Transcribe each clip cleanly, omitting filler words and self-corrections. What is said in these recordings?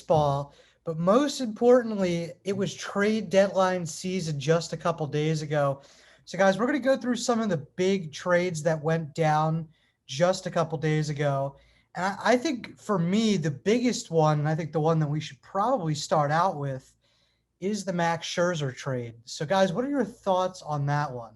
baseball, but most importantly, it was trade deadline season just a couple days ago. So, guys, we're going to go through some of the big trades that went down just a couple days ago. And I think for me, the biggest one, and I think the one that we should probably start out with, is the Max Scherzer trade. So, guys, what are your thoughts on that one?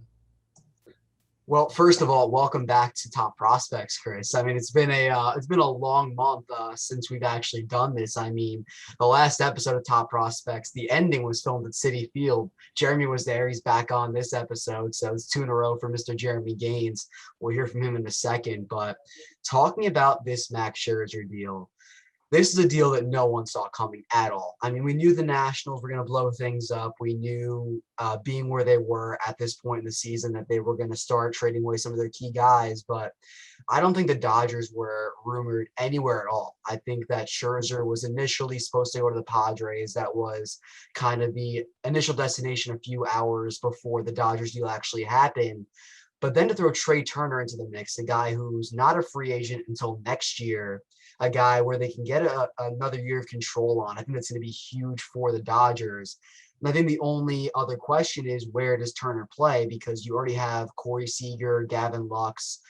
Well, first of all, welcome back to Top Prospects, Chris. I mean, it's been a long month since we've actually done this. I mean, the last episode of Top Prospects, the ending was filmed at Citi Field. Jeremy was there. He's back on this episode, so it's 2 in a row for Mr. Jeremy Ganes. We'll hear from him in a second. But talking about this Max Scherzer deal, this is a deal that no one saw coming at all. I mean, we knew the Nationals were going to blow things up. We knew, being where they were at this point in the season, that they were going to start trading away some of their key guys. But I don't think the Dodgers were rumored anywhere at all. I think that Scherzer was initially supposed to go to the Padres. That was kind of the initial destination a few hours before the Dodgers deal actually happened. But then to throw Trey Turner into the mix, a guy who's not a free agent until next year, a guy where they can get another year of control on, I think that's going to be huge for the Dodgers. And I think the only other question is, where does Turner play? Because you already have Corey Seager, Gavin Lux,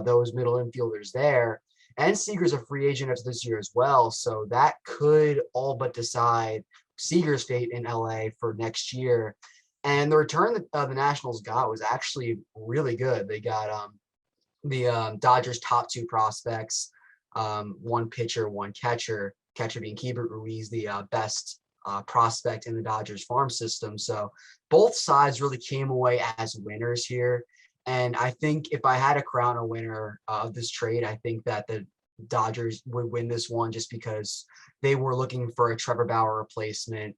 those middle infielders there. And Seager's a free agent after this year as well. So that could all but decide Seager's fate in LA for next year. And the return that the Nationals got was actually really good. They got the Dodgers' top 2 prospects, one pitcher, one catcher being Keibert Ruiz, the best prospect in the Dodgers farm system. So both sides really came away as winners here. And I think if I had to crown a winner of this trade, I think that the Dodgers would win this one, just because they were looking for a Trevor Bauer replacement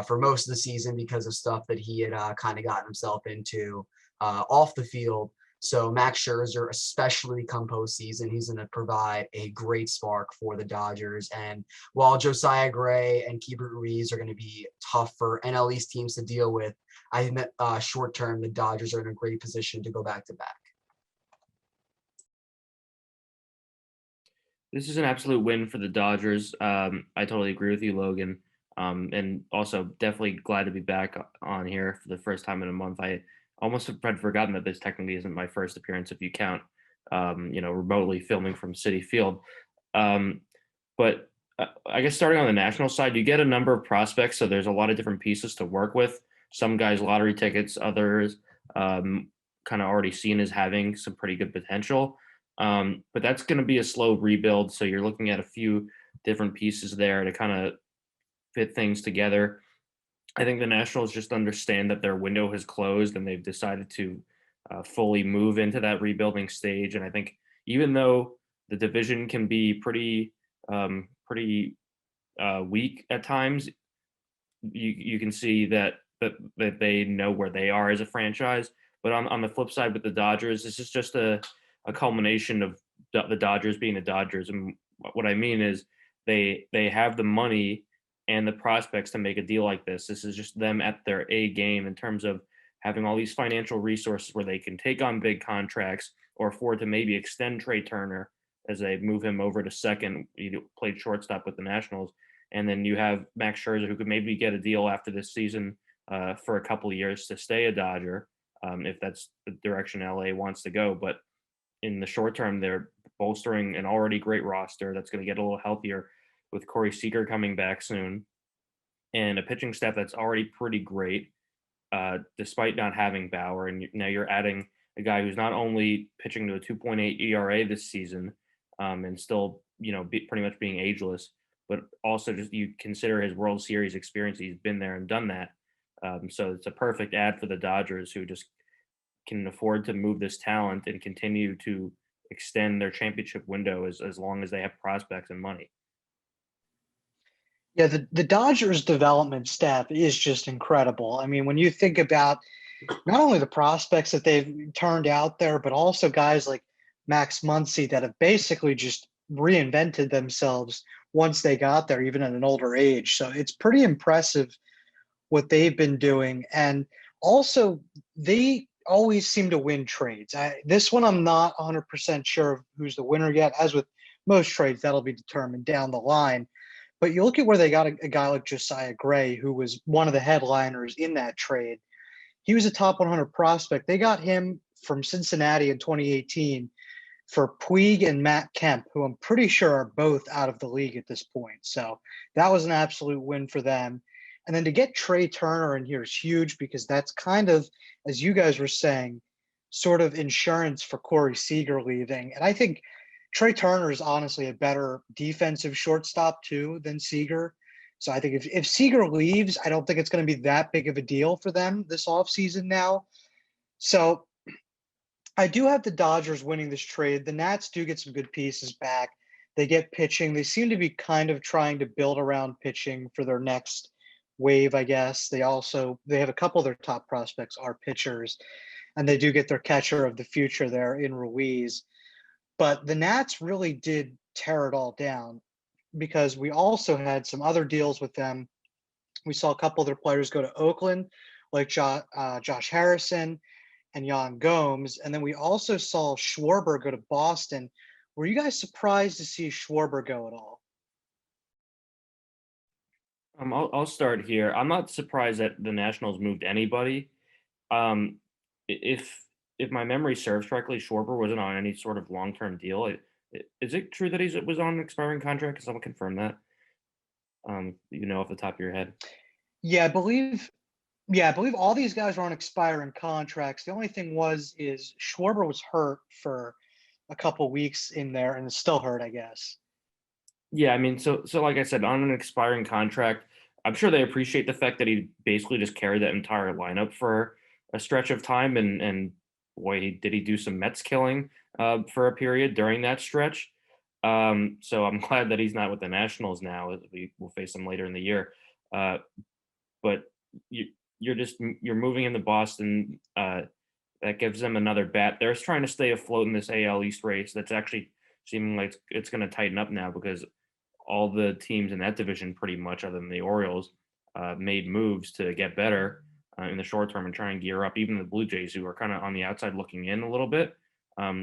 for most of the season because of stuff that he had kind of gotten himself into off the field. So Max Scherzer, especially come postseason, he's going to provide a great spark for the Dodgers. And while Josiah Gray and Keibert Ruiz are going to be tough for NL East teams to deal with, I think that short term, the Dodgers are in a great position to go back to back. This is an absolute win for the Dodgers. I totally agree with you, Logan. And also definitely glad to be back on here for the first time in a month. I almost had forgotten that this technically isn't my first appearance, if you count, remotely filming from Citi Field. But I guess starting on the national side, you get a number of prospects, so there's a lot of different pieces to work with. Some guys lottery tickets, others kind of already seen as having some pretty good potential. But that's going to be a slow rebuild, so you're looking at a few different pieces there to kind of fit things together. I think the Nationals just understand that their window has closed and they've decided to fully move into that rebuilding stage. And I think even though the division can be pretty weak at times, you can see that they know where they are as a franchise. But on the flip side with the Dodgers, this is just a culmination of the Dodgers being the Dodgers. And what I mean is they have the money and the prospects to make a deal like this. This is just them at their A game in terms of having all these financial resources where they can take on big contracts or afford to maybe extend Trey Turner as they move him over to second. He played shortstop with the Nationals. And then you have Max Scherzer, who could maybe get a deal after this season for a couple of years to stay a Dodger, if that's the direction LA wants to go. But in the short term, they're bolstering an already great roster that's going to get a little healthier with Corey Seager coming back soon, and a pitching staff that's already pretty great, despite not having Bauer. And now you're adding a guy who's not only pitching to a 2.8 ERA this season, and still, pretty much being ageless, but also just you consider his World Series experience. He's been there and done that. So it's a perfect ad for the Dodgers, who just can afford to move this talent and continue to extend their championship window as long as they have prospects and money. Yeah, the Dodgers development staff is just incredible. I mean, when you think about not only the prospects that they've turned out there, but also guys like Max Muncy that have basically just reinvented themselves once they got there, even at an older age. So it's pretty impressive what they've been doing. And also, they always seem to win trades. This one, I'm not 100% sure of who's the winner yet. As with most trades, that'll be determined down the line. But you look at where they got a guy like Josiah Gray, who was one of the headliners in that trade. He was a top 100 prospect. They got him from Cincinnati in 2018 for Puig and Matt Kemp, who I'm pretty sure are both out of the league at this point. So that was an absolute win for them. And then to get Trey Turner in here is huge because that's kind of, as you guys were saying, sort of insurance for Corey Seager leaving. And I think Trey Turner is honestly a better defensive shortstop too than Seager. So I think if Seager leaves, I don't think it's going to be that big of a deal for them this offseason now. So I do have the Dodgers winning this trade. The Nats do get some good pieces back. They get pitching. They seem to be kind of trying to build around pitching for their next wave, I guess. They have a couple of their top prospects are pitchers, and they do get their catcher of the future there in Ruiz. But the Nats really did tear it all down because we also had some other deals with them. We saw a couple of their players go to Oakland, like Josh Harrison and Yan Gomes. And then we also saw Schwarber go to Boston. Were you guys surprised to see Schwarber go at all? I'll start here. I'm not surprised that the Nationals moved anybody. Um, if my memory serves correctly, Schwarber wasn't on any sort of long-term deal. Is it true that he was on an expiring contract? Can someone confirm that? Off the top of your head. Yeah, I believe all these guys are on expiring contracts. The only thing is Schwarber was hurt for a couple weeks in there and is still hurt, I guess. Yeah, I mean, so like I said, on an expiring contract, I'm sure they appreciate the fact that he basically just carried that entire lineup for a stretch of time, and boy, did he do some Mets killing for a period during that stretch. So I'm glad that he's not with the Nationals now. We will face him later in the year. But you're moving into Boston. That gives them another bat. They're trying to stay afloat in this AL East race. That's actually seeming like it's going to tighten up now because all the teams in that division, pretty much, other than the Orioles, made moves to get better in the short term and try and gear up. Even the Blue Jays, who are kind of on the outside looking in a little bit,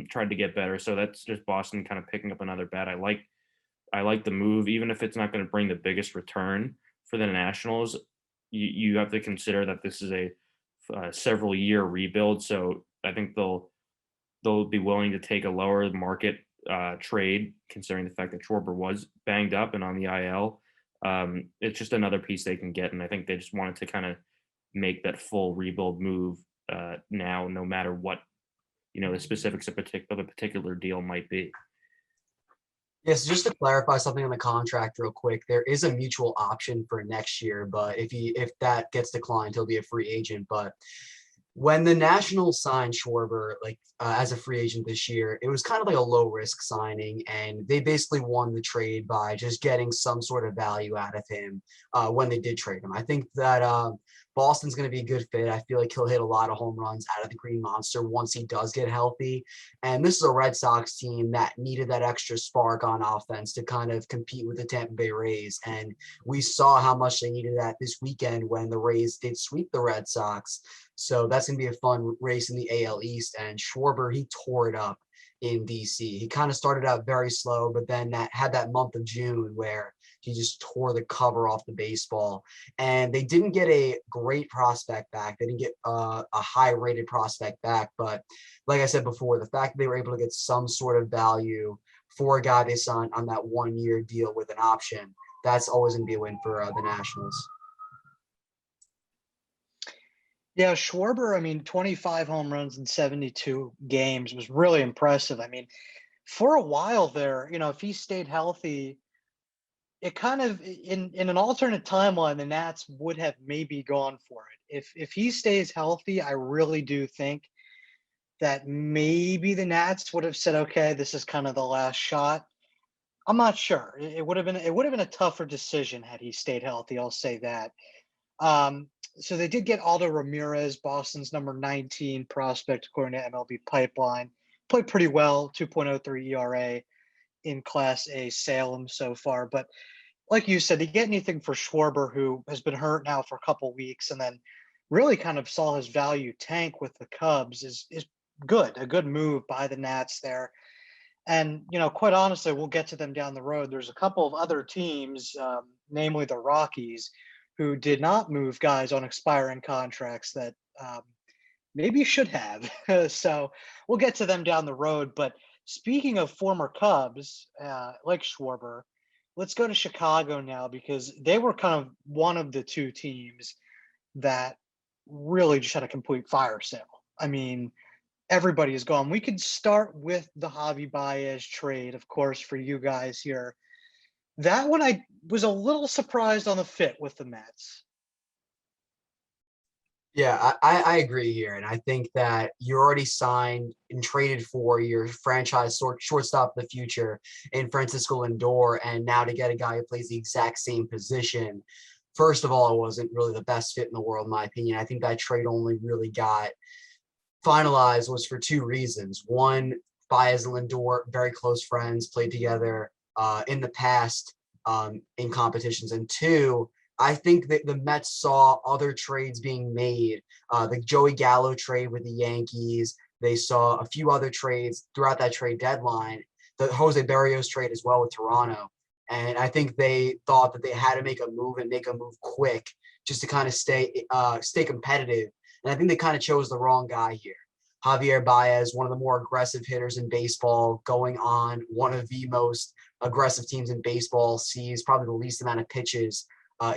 tried to get better. So that's just Boston kind of picking up another bat. I like the move, even if it's not going to bring the biggest return for the Nationals. You have to consider that this is a several year rebuild. So I think they'll be willing to take a lower market trade, considering the fact that Schwarber was banged up and on the IL. It's just another piece they can get, and I think they just wanted to kind of make that full rebuild move now, no matter what the specifics of a particular deal might be. Yes, just to clarify something on the contract real quick, there is a mutual option for next year, but if that gets declined, he'll be a free agent. But when the Nationals signed Schwarber as a free agent this year, it was kind of like a low risk signing, and they basically won the trade by just getting some sort of value out of him when they did trade him. I think that Boston's going to be a good fit. I feel like he'll hit a lot of home runs out of the Green Monster once he does get healthy. And this is a Red Sox team that needed that extra spark on offense to kind of compete with the Tampa Bay Rays. And we saw how much they needed that this weekend when the Rays did sweep the Red Sox. So that's going to be a fun race in the AL East. And Schwarber, he tore it up in DC. He kind of started out very slow, but then had that month of June where he just tore the cover off the baseball. And they didn't get a great prospect back. They didn't get a high-rated prospect back. But like I said before, the fact that they were able to get some sort of value for a guy they signed on that one-year deal with an option, that's always going to be a win for the Nationals. Yeah, Schwarber, I mean, 25 home runs in 72 games was really impressive. I mean, for a while there, if he stayed healthy, it kind of in an alternate timeline, the Nats would have maybe gone for it. If he stays healthy, I really do think that maybe the Nats would have said, okay, this is kind of the last shot. I'm not sure. It would have been a tougher decision had he stayed healthy. I'll say that. So they did get Aldo Ramirez, Boston's number 19 prospect, according to MLB Pipeline. Played pretty well, 2.03 ERA in Class A Salem so far. But like you said, to get anything for Schwarber, who has been hurt now for a couple weeks and then really kind of saw his value tank with the Cubs, is good. A good move by the Nats there. And, quite honestly, we'll get to them down the road. There's a couple of other teams, namely the Rockies, who did not move guys on expiring contracts that maybe should have. So we'll get to them down the road. But speaking of former Cubs, like Schwarber, let's go to Chicago now because they were kind of one of the two teams that really just had a complete fire sale. I mean, everybody is gone. We could start with the Javy Baez trade, of course, for you guys here. That one, I was a little surprised on the fit with the Mets. Yeah, I agree here. And I think that you already signed and traded for your franchise shortstop of the future in Francisco Lindor. And now to get a guy who plays the exact same position, first of all, it wasn't really the best fit in the world, in my opinion. I think that trade only really got finalized was for two reasons. One, Baez and Lindor, very close friends, played together in the past in competitions. And two, I think that the Mets saw other trades being made. The Joey Gallo trade with the Yankees. They saw a few other trades throughout that trade deadline. The Jose Barrios trade as well with Toronto. And I think they thought that they had to make a move and make a move quick just to kind of stay competitive. And I think they kind of chose the wrong guy here. Javier Baez, one of the more aggressive hitters in baseball, going on one of the most aggressive teams in baseball, sees probably the least amount of pitches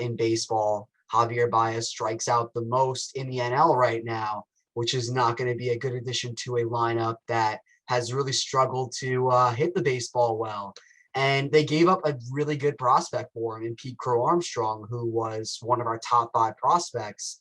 in baseball. Javier Baez strikes out the most in the NL right now, which is not going to be a good addition to a lineup that has really struggled to hit the baseball well. And they gave up a really good prospect for him in Pete Crow Armstrong, who was one of our top 5 prospects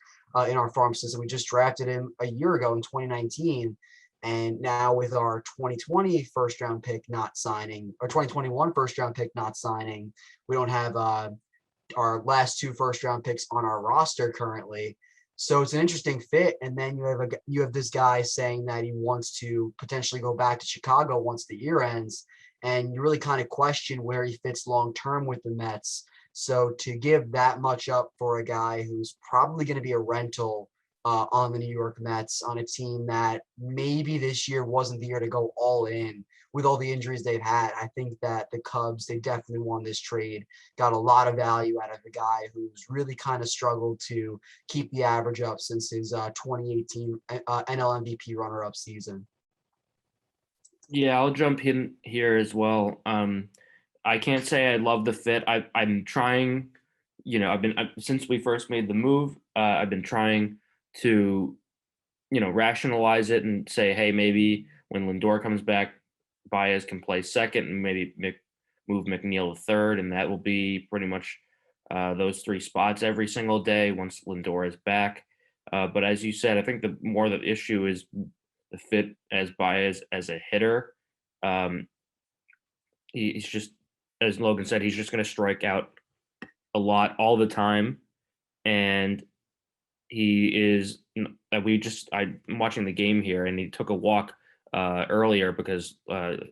in our farm system. We just drafted him a year ago in 2019. And now with our 2020 first round pick not signing, or 2021 first round pick not signing, we don't have our last 2 first round picks on our roster currently. So it's an interesting fit. And then you have this guy saying that he wants to potentially go back to Chicago once the year ends. And you really kind of question where he fits long term with the Mets. So to give that much up for a guy who's probably going to be a rental on the New York Mets on a team that maybe this year wasn't the year to go all in with all the injuries they've had, I think that the Cubs, they definitely won this trade, got a lot of value out of a guy who's really kind of struggled to keep the average up since his 2018 NL MVP runner-up season. Yeah, I'll jump in here as well. I can't say I love the fit. I'm trying, since we first made the move, I've been trying to, rationalize it and say, hey, maybe when Lindor comes back, Baez can play second and maybe move McNeil to third, and that will be pretty much those 3 spots every single day once Lindor is back. But as you said, I think the issue is the fit as Baez as a hitter. He's just, as Logan said, he's just going to strike out a lot all the time. And he is, I'm watching the game here and he took a walk earlier because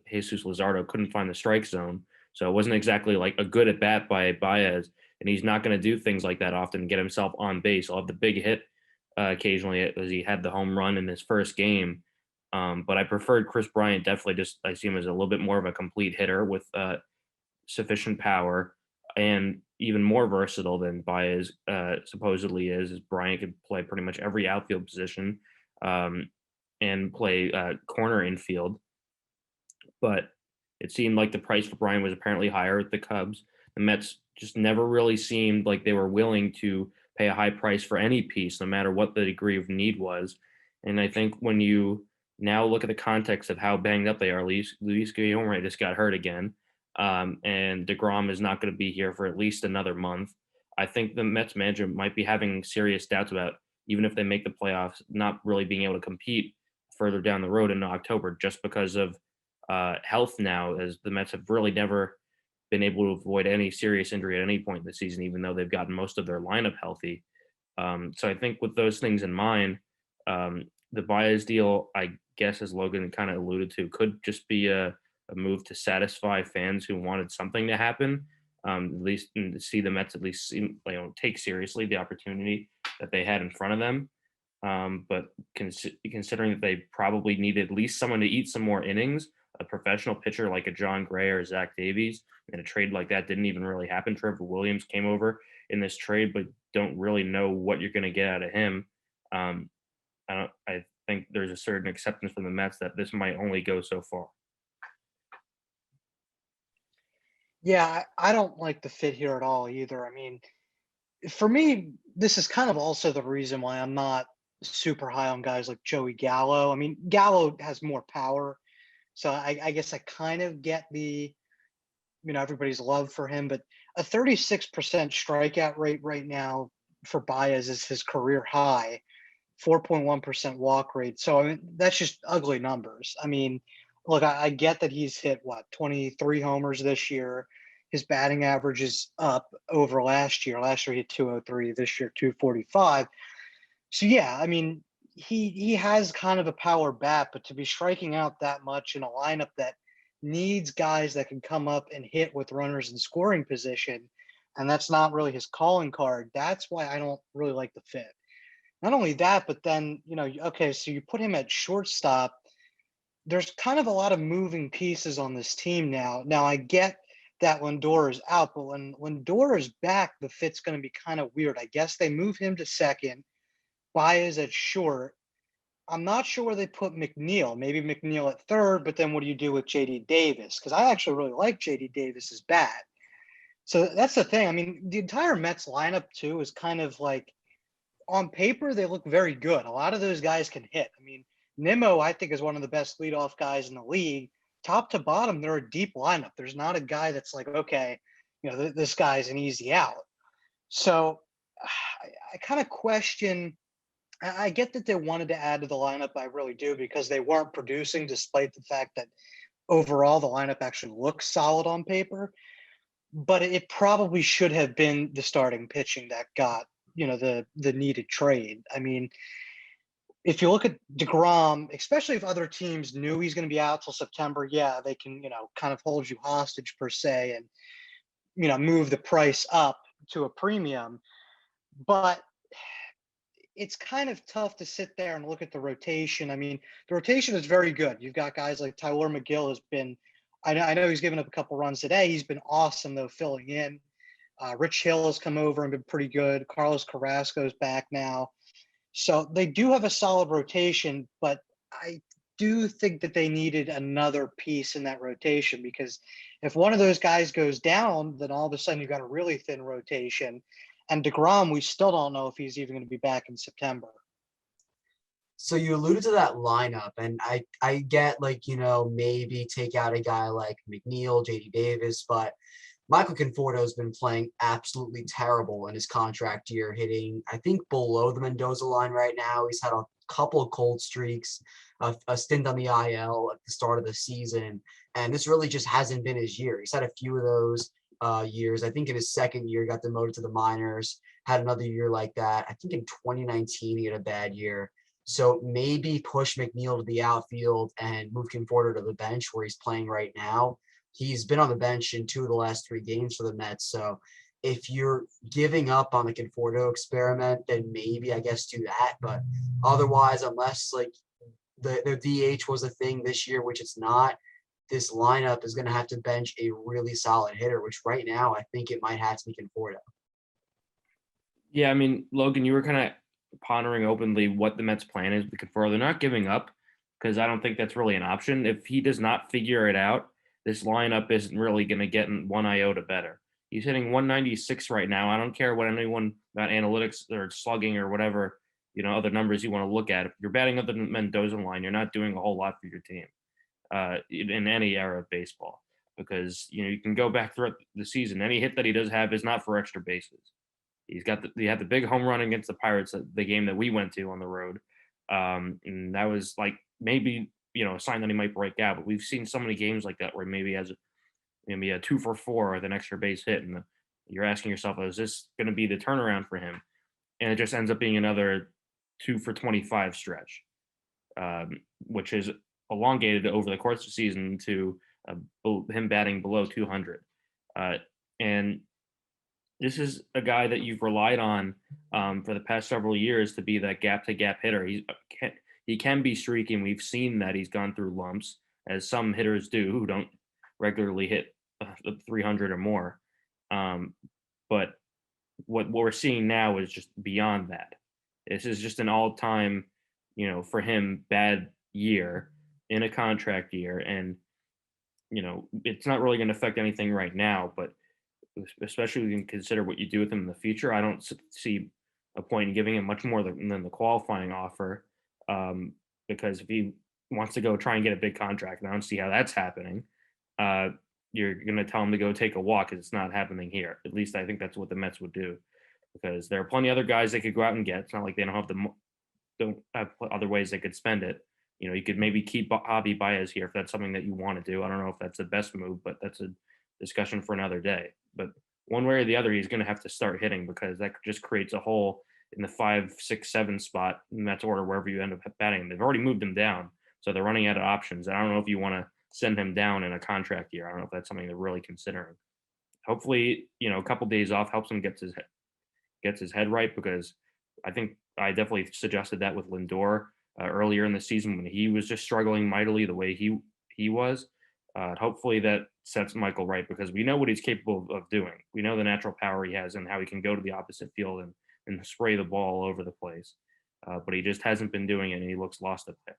Jesus Luzardo couldn't find the strike zone. So it wasn't exactly like a good at bat by Baez. And he's not going to do things like that often, get himself on base. He'll have the big hit occasionally as he had the home run in his first game. But I preferred Chris Bryant. Definitely I see him as a little bit more of a complete hitter with sufficient power and even more versatile than Baez supposedly is. As Bryant could play pretty much every outfield position and play corner infield. But it seemed like the price for Bryant was apparently higher at the Cubs. The Mets just never really seemed like they were willing to pay a high price for any piece, no matter what the degree of need was. And I think when you now look at the context of how banged up they are, Luis Guillorme just got hurt again, and DeGrom is not going to be here for at least another month. I think the Mets manager might be having serious doubts about, even if they make the playoffs, not really being able to compete further down the road in October just because of health now, as the Mets have really never been able to avoid any serious injury at any point in the season, even though they've gotten most of their lineup healthy. So I think with those things in mind, the Baez deal, I guess, as Logan kind of alluded to, could just be a move to satisfy fans who wanted something to happen, at least and to see the Mets at least take seriously the opportunity that they had in front of them. But considering that they probably needed at least someone to eat some more innings, a professional pitcher like a John Gray or Zach Davies, and a trade like that didn't even really happen. Trevor Williams came over in this trade, but don't really know what you're going to get out of him. I think there's a certain acceptance from the Mets that this might only go so far. Yeah, I don't like the fit here at all either. I mean, for me, this is kind of also the reason why I'm not super high on guys like Joey Gallo. I mean, Gallo has more power, so I guess I kind of get the, everybody's love for him, but a 36% strikeout rate right now for Baez is his career high, 4.1% walk rate. So I mean, that's just ugly numbers. I mean, look, I get that he's hit 23 homers this year. His batting average is up over last year. Last year he hit 203, this year 245. So yeah, I mean, he has kind of a power bat, but to be striking out that much in a lineup that needs guys that can come up and hit with runners in scoring position, and that's not really his calling card. That's why I don't really like the fit. Not only that, but then, okay, so you put him at shortstop. There's kind of a lot of moving pieces on this team now. Now I get that Lindor is out, but when Lindor is back, the fit's going to be kind of weird. I guess they move him to second. Baez at short. I'm not sure where they put McNeil. Maybe McNeil at third, but then what do you do with JD Davis? Because I actually really like JD Davis's bat. So that's the thing. I mean, the entire Mets lineup too is kind of like, on paper they look very good. A lot of those guys can hit. I mean, Lemmo, I think, is one of the best leadoff guys in the league. Top to bottom, they're a deep lineup. There's not a guy that's like, okay, this guy's an easy out. So I kind of question. I get that they wanted to add to the lineup. I really do, because they weren't producing, despite the fact that overall the lineup actually looks solid on paper. But it probably should have been the starting pitching that got, the needed trade. I mean, if you look at DeGrom, especially if other teams knew he's going to be out till September, yeah, they can, kind of hold you hostage per se and, move the price up to a premium. But it's kind of tough to sit there and look at the rotation. I mean, the rotation is very good. You've got guys like Tyler McGill has been, I know he's given up a couple runs today. He's been awesome, though, filling in. Rich Hill has come over and been pretty good. Carlos Carrasco's back now. So they do have a solid rotation, but I do think that they needed another piece in that rotation, because if one of those guys goes down, then all of a sudden you've got a really thin rotation. And DeGrom, we still don't know if he's even going to be back in September. So you alluded to that lineup, and I get, like, maybe take out a guy like McNeil, JD Davis, but Michael Conforto has been playing absolutely terrible in his contract year, hitting, I think, below the Mendoza line right now. He's had a couple of cold streaks, a stint on the IL at the start of the season, and this really just hasn't been his year. He's had a few of those years. I think in his second year, got demoted to the minors, had another year like that. I think in 2019, he had a bad year. So maybe push McNeil to the outfield and move Conforto to the bench where he's playing right now. He's been on the bench in 2 of the last 3 games for the Mets. So if you're giving up on the Conforto experiment, then maybe, I guess, do that. But otherwise, unless like the DH was a thing this year, which it's not, this lineup is going to have to bench a really solid hitter, which right now I think it might have to be Conforto. Yeah, I mean, Logan, you were kind of pondering openly what the Mets' plan is with Conforto. They're not giving up, because I don't think that's really an option. If he does not figure it out, this lineup isn't really going to get one iota better. He's hitting 196 right now. I don't care what anyone about analytics or slugging or whatever, other numbers you want to look at. If you're batting up the Mendoza line, you're not doing a whole lot for your team in any era of baseball, because, you can go back throughout the season. Any hit that he does have is not for extra bases. He had the big home run against the Pirates, the game that we went to on the road. And that was like maybe, a sign that he might break out. But we've seen so many games like that where maybe he has maybe a 2 for 4 with an extra base hit. And you're asking yourself, is this going to be the turnaround for him? And it just ends up being another 2 for 25 stretch, which is elongated over the course of the season to him batting below 200. And this is a guy that you've relied on for the past several years to be that gap-to-gap hitter. He can be streaky. We've seen that he's gone through lumps. as some hitters do who don't regularly hit 300 or more. But what we're seeing now is just beyond that. This is just an all-time, for him, bad year in a contract year. And, it's not really going to affect anything right now, but especially when you consider what you do with him in the future, I don't see a point in giving him much more than the qualifying offer. Because if he wants to go try and get a big contract, and I don't see how that's happening, you're going to tell him to go take a walk because it's not happening here. At least I think that's what the Mets would do, because there are plenty of other guys they could go out and get. It's not like they don't have other ways they could spend it. You could maybe keep Javy Baez here if that's something that you want to do. I don't know if that's the best move, but that's a discussion for another day. But one way or the other, he's going to have to start hitting, because that just creates a hole in the 5, 6, 7 spot in Mets order, wherever you end up batting. They've already moved him down, so they're running out of options. I don't know if you want to send him down in a contract year. I don't know if that's something they're really considering. Hopefully, a couple days off helps him gets his head right, because I think I definitely suggested that with Lindor earlier in the season when he was just struggling mightily the way he was. Hopefully that sets Michael right, because we know what he's capable of doing. We know the natural power he has and how he can go to the opposite field and spray the ball all over the place. But he just hasn't been doing it, and he looks lost at that.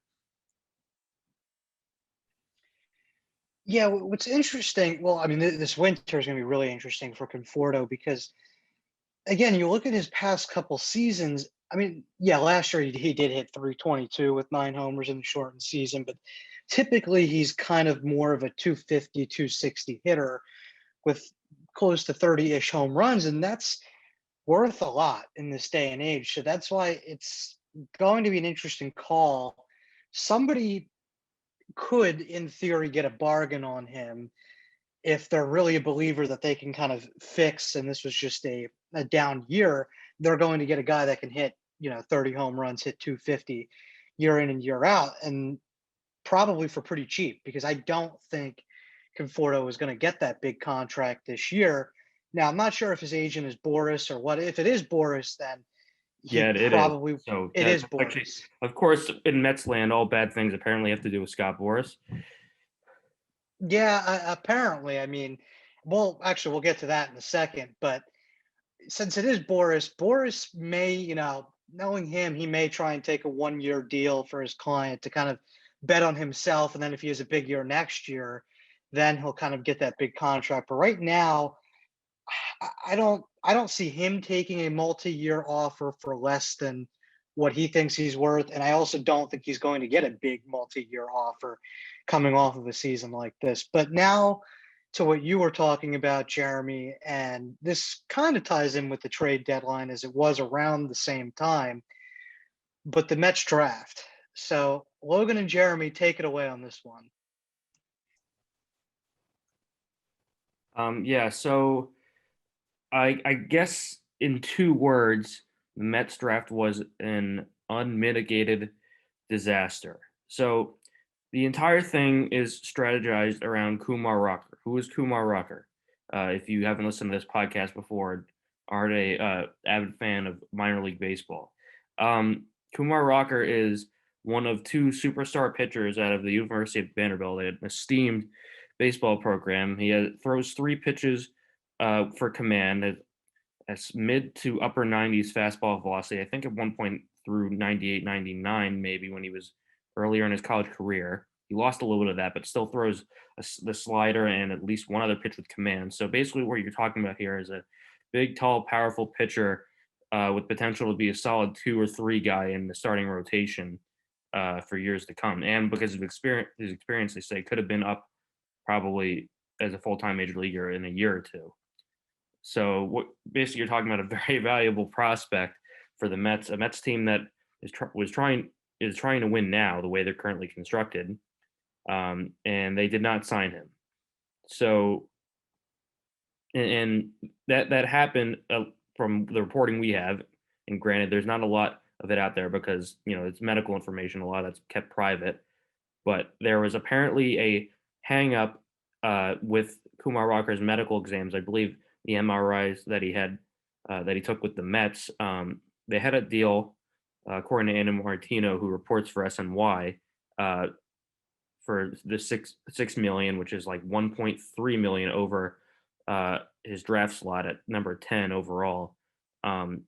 Yeah, what's interesting, well, I mean, this winter is going to be really interesting for Conforto, because, again, you look at his past couple seasons. I mean, yeah, last year he did hit 322 with 9 homers in the shortened season, but typically he's kind of more of a 250, 260 hitter with close to 30-ish home runs, and that's worth a lot in this day and age. So that's why it's going to be an interesting call. Somebody could, in theory, get a bargain on him if they're really a believer that they can kind of fix, and this was just a down year. They're going to get a guy that can hit 30 home runs, hit 250 year in and year out, and probably for pretty cheap, because I don't think Conforto is going to get that big contract this year. Now, I'm not sure if his agent is Boris or what. If it is Boris, then Yeah, it probably is. So it is actually, Boris. of course, in Mets land, all bad things apparently have to do with Scott Boras. Yeah, apparently. I mean, well, actually, we'll get to that in a second. But since it is Boris, Boris may, knowing him, he may try and take a 1-year deal for his client to kind of bet on himself. And then if he has a big year next year, then he'll kind of get that big contract. But right now, I don't see him taking a multi-year offer for less than what he thinks he's worth. And I also don't think he's going to get a big multi-year offer coming off of a season like this. But now to what you were talking about, Jeremy, and this kind of ties in with the trade deadline, as it was around the same time, but the Mets draft. So Logan and Jeremy, take it away on this one. Yeah, so I guess in 2 words, the Mets draft was an unmitigated disaster. So the entire thing is strategized around Kumar Rocker. Who is Kumar Rocker? If you haven't listened to this podcast before, aren't a avid fan of minor league baseball. Kumar Rocker is one of 2 superstar pitchers out of the University of Vanderbilt, an esteemed baseball program. He throws 3 pitches for command at mid to upper 90s fastball velocity. I think at one point through 98, 99, maybe, when he was earlier in his college career. He lost a little bit of that, but still throws the slider and at least one other pitch with command. So basically what you're talking about here is a big, tall, powerful pitcher with potential to be a solid 2 or 3 guy in the starting rotation for years to come. And because of his experience, they say, could have been up probably as a full-time major leaguer in a year or 2. So what basically you're talking about a very valuable prospect for the Mets, a Mets team that is trying to win now the way they're currently constructed, and they did not sign him. So, and that happened from the reporting we have. And granted, there's not a lot of it out there because it's medical information. A lot of that's kept private. But there was apparently a hang up with Kumar Rocker's medical exams. I believe the MRIs that he had that he took with the Mets. They had a deal, according to Anna Martino, who reports for SNY, for the 6 million, which is like 1.3 million over his draft slot at number 10 overall. Um,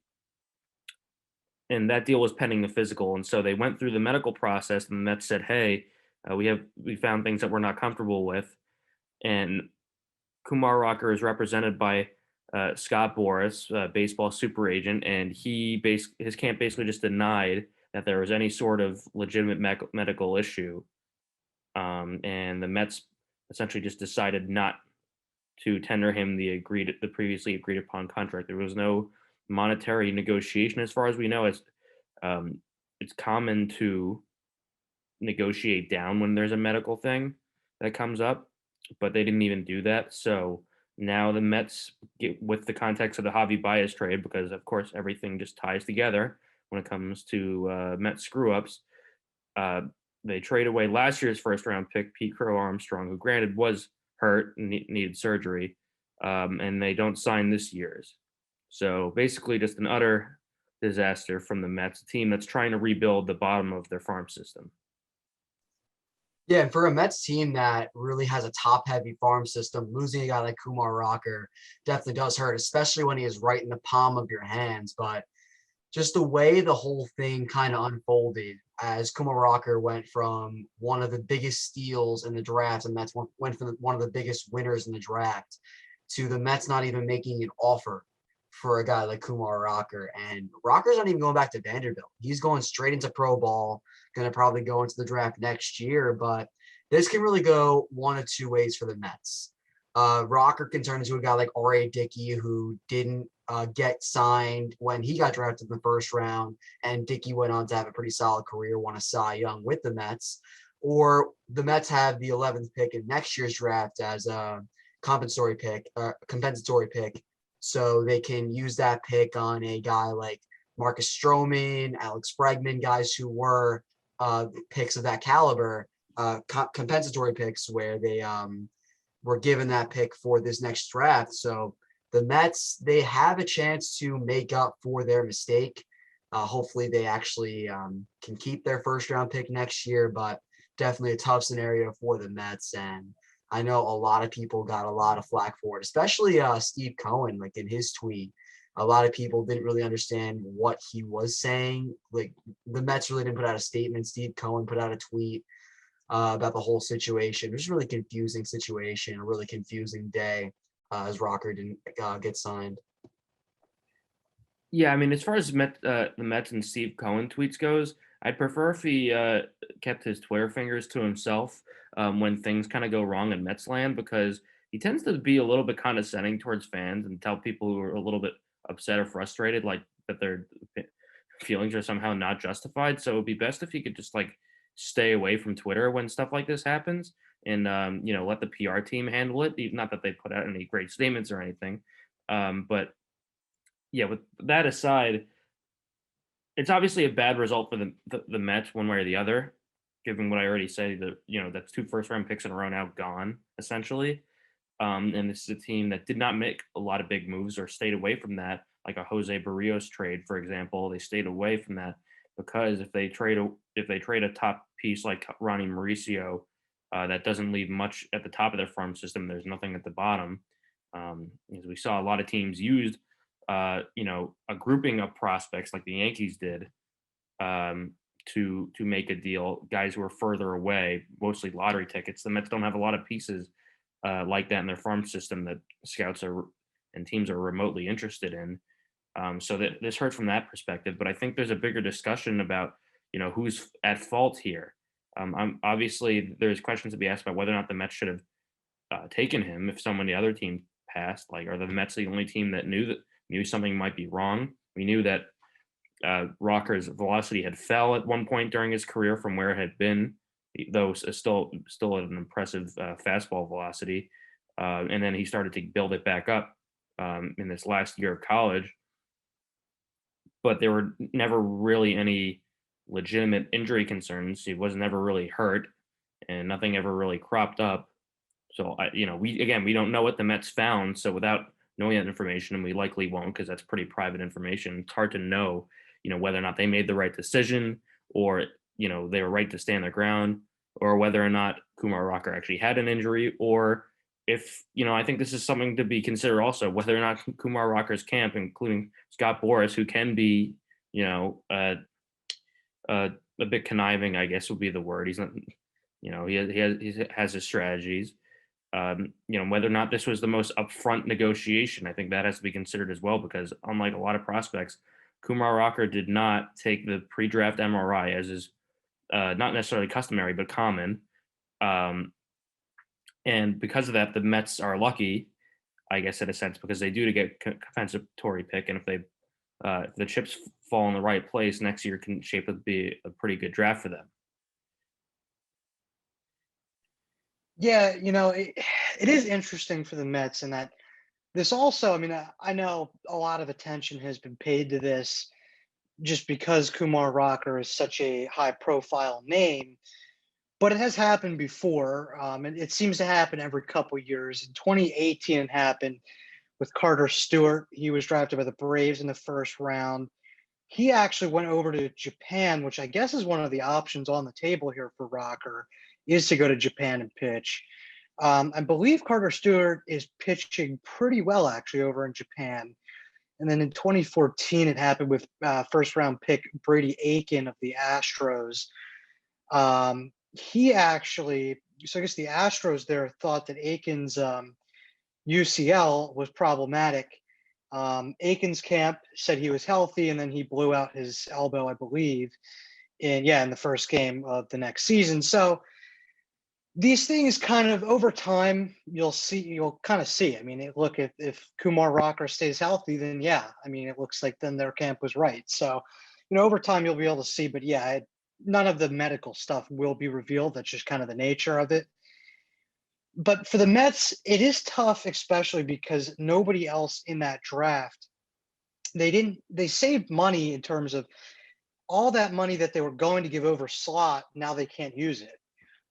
and that deal was pending the physical, and so they went through the medical process, and the Mets said, "Hey, we found things that we're not comfortable with," and Kumar Rocker is represented by Scott Boras, baseball super agent, and his camp basically just denied that there was any sort of legitimate medical issue, and the Mets essentially just decided not to tender him the previously agreed upon contract. There was no monetary negotiation, as far as we know. Um, it's common to negotiate down when there's a medical thing that comes up, but they didn't even do that. So now the Mets get with the context of the Javy Baez trade, because of course everything just ties together when it comes to Mets screw ups. Uh, they trade away last year's first round pick, Pete Crow Armstrong, who granted was hurt and needed surgery, and they don't sign this year's. So basically, just an utter disaster from the Mets, a team that's trying to rebuild the bottom of their farm system. Yeah, and for a Mets team that really has a top-heavy farm system, losing a guy like Kumar Rocker definitely does hurt, especially when he is right in the palm of your hands. But just the way the whole thing kind of unfolded as Kumar Rocker went from one of the biggest steals in the draft, and Mets went from one of the biggest winners in the draft, to the Mets not even making an offer for a guy like Kumar Rocker. And Rocker's not even going back to Vanderbilt. He's going straight into pro ball, going to probably go into the draft next year. But this can really go one of two ways for the Mets. Rocker can turn into a guy like R.A. Dickey, who didn't get signed when he got drafted in the first round, and Dickey went on to have a pretty solid career, won a Cy Young with the Mets. Or the Mets have the 11th pick in next year's draft as a compensatory pick, so they can use that pick on a guy like Marcus Stroman, Alex Bregman, guys who were picks of that caliber, compensatory picks where they were given that pick for this next draft. So the Mets, they have a chance to make up for their mistake. Hopefully they actually can keep their first round pick next year, but definitely a tough scenario for the Mets. And I know a lot of people got a lot of flack for it, especially Steve Cohen, like in his tweet. A lot of people didn't really understand what he was saying. Like the Mets really didn't put out a statement. Steve Cohen put out a tweet about the whole situation. It was a really confusing situation, a really confusing day as Rocker didn't get signed. Yeah, I mean, as far as the Mets and Steve Cohen tweets goes, I'd prefer if he kept his Twitter fingers to himself when things kind of go wrong in Mets land, because he tends to be a little bit condescending towards fans and tell people who are a little bit upset or frustrated, like that their feelings are somehow not justified. So it would be best if he could just like stay away from Twitter when stuff like this happens, and let the PR team handle it. Not that they put out any great statements or anything, but yeah, with that aside, it's obviously a bad result for the Mets one way or the other, given what I already said. That's 2 first round picks in a row now gone, essentially. And this is a team that did not make a lot of big moves or stayed away from that, like a Jose Barrios trade, for example. They stayed away from that because if they trade a top piece like Ronnie Mauricio, that doesn't leave much at the top of their farm system. There's nothing at the bottom. As we saw, a lot of teams used a grouping of prospects like the Yankees did to make a deal. Guys who are further away, mostly lottery tickets. The Mets don't have a lot of pieces like that in their farm system that scouts and teams are remotely interested in. So that this hurts from that perspective. But I think there's a bigger discussion about who's at fault here. Obviously there's questions to be asked about whether or not the Mets should have taken him if someone the other team passed. Like, are the Mets the only team that knew something might be wrong? We knew that Rocker's velocity had fell at one point during his career from where it had been, though still at an impressive fastball velocity. And then he started to build it back up in this last year of college. But there were never really any legitimate injury concerns. He was never really hurt, and nothing ever really cropped up. So we don't know what the Mets found. So without knowing that information, and we likely won't because that's pretty private information, it's hard to know, whether or not they made the right decision or they were right to stand their ground. or whether or not Kumar Rocker actually had an injury, or if, I think this is something to be considered also, whether or not Kumar Rocker's camp, including Scott Boras, who can be, a bit conniving, I guess would be the word. He's not, he has his strategies. Whether or not this was the most upfront negotiation, I think that has to be considered as well, because unlike a lot of prospects, Kumar Rocker did not take the pre-draft MRI, as is not necessarily customary, but common. And because of that, the Mets are lucky, I guess, in a sense, because they do to get compensatory pick. And if the chips fall in the right place, next year can shape up to be a pretty good draft for them. Yeah, it is interesting for the Mets in that this also, I mean, I know a lot of attention has been paid to this just because Kumar Rocker is such a high profile name, but it has happened before. And it seems to happen every couple years. In 2018, it happened with Carter Stewart. He was drafted by the Braves in the first round. He actually went over to Japan, which I guess is one of the options on the table here for Rocker, is to go to Japan and pitch. I believe Carter Stewart is pitching pretty well actually over in Japan. And then in 2014, it happened with first round pick Brady Aiken of the Astros. He actually, so I guess the Astros there thought that Aiken's UCL was problematic. Aiken's camp said he was healthy, and then he blew out his elbow, I believe, in the first game of the next season. So these things kind of over time, you'll kind of see. I mean, look, if Kumar Rocker stays healthy, then I mean, it looks like then their camp was right. So, over time you'll be able to see, but none of the medical stuff will be revealed. That's just kind of the nature of it. But for the Mets, it is tough, especially because nobody else in that draft, they saved money in terms of all that money that they were going to give over slot. Now they can't use it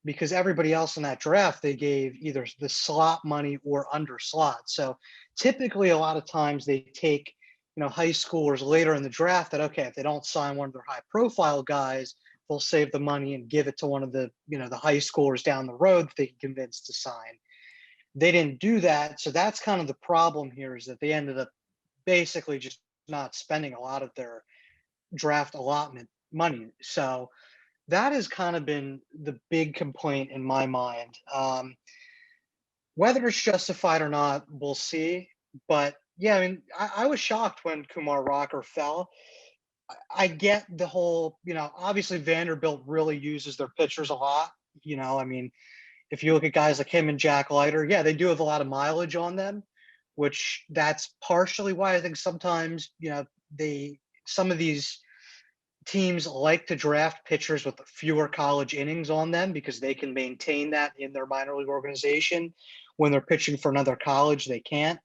because everybody else in that draft, they gave either the slot money or under slot. So typically a lot of times they take, high schoolers later in the draft that, okay, if they don't sign one of their high profile guys, they'll save the money and give it to one of the, the high schoolers down the road that they can convince to sign. They didn't do that. So that's kind of the problem here, is that they ended up basically just not spending a lot of their draft allotment money. So that has kind of been the big complaint in my mind. Whether it's justified or not, we'll see. But I mean, I was shocked when Kumar Rocker fell. I get the whole, obviously Vanderbilt really uses their pitchers a lot. I mean, if you look at guys like him and Jack Leiter, they do have a lot of mileage on them, which that's partially why I think sometimes, some of these teams like to draft pitchers with fewer college innings on them because they can maintain that in their minor league organization. When they're pitching for another college, they can't.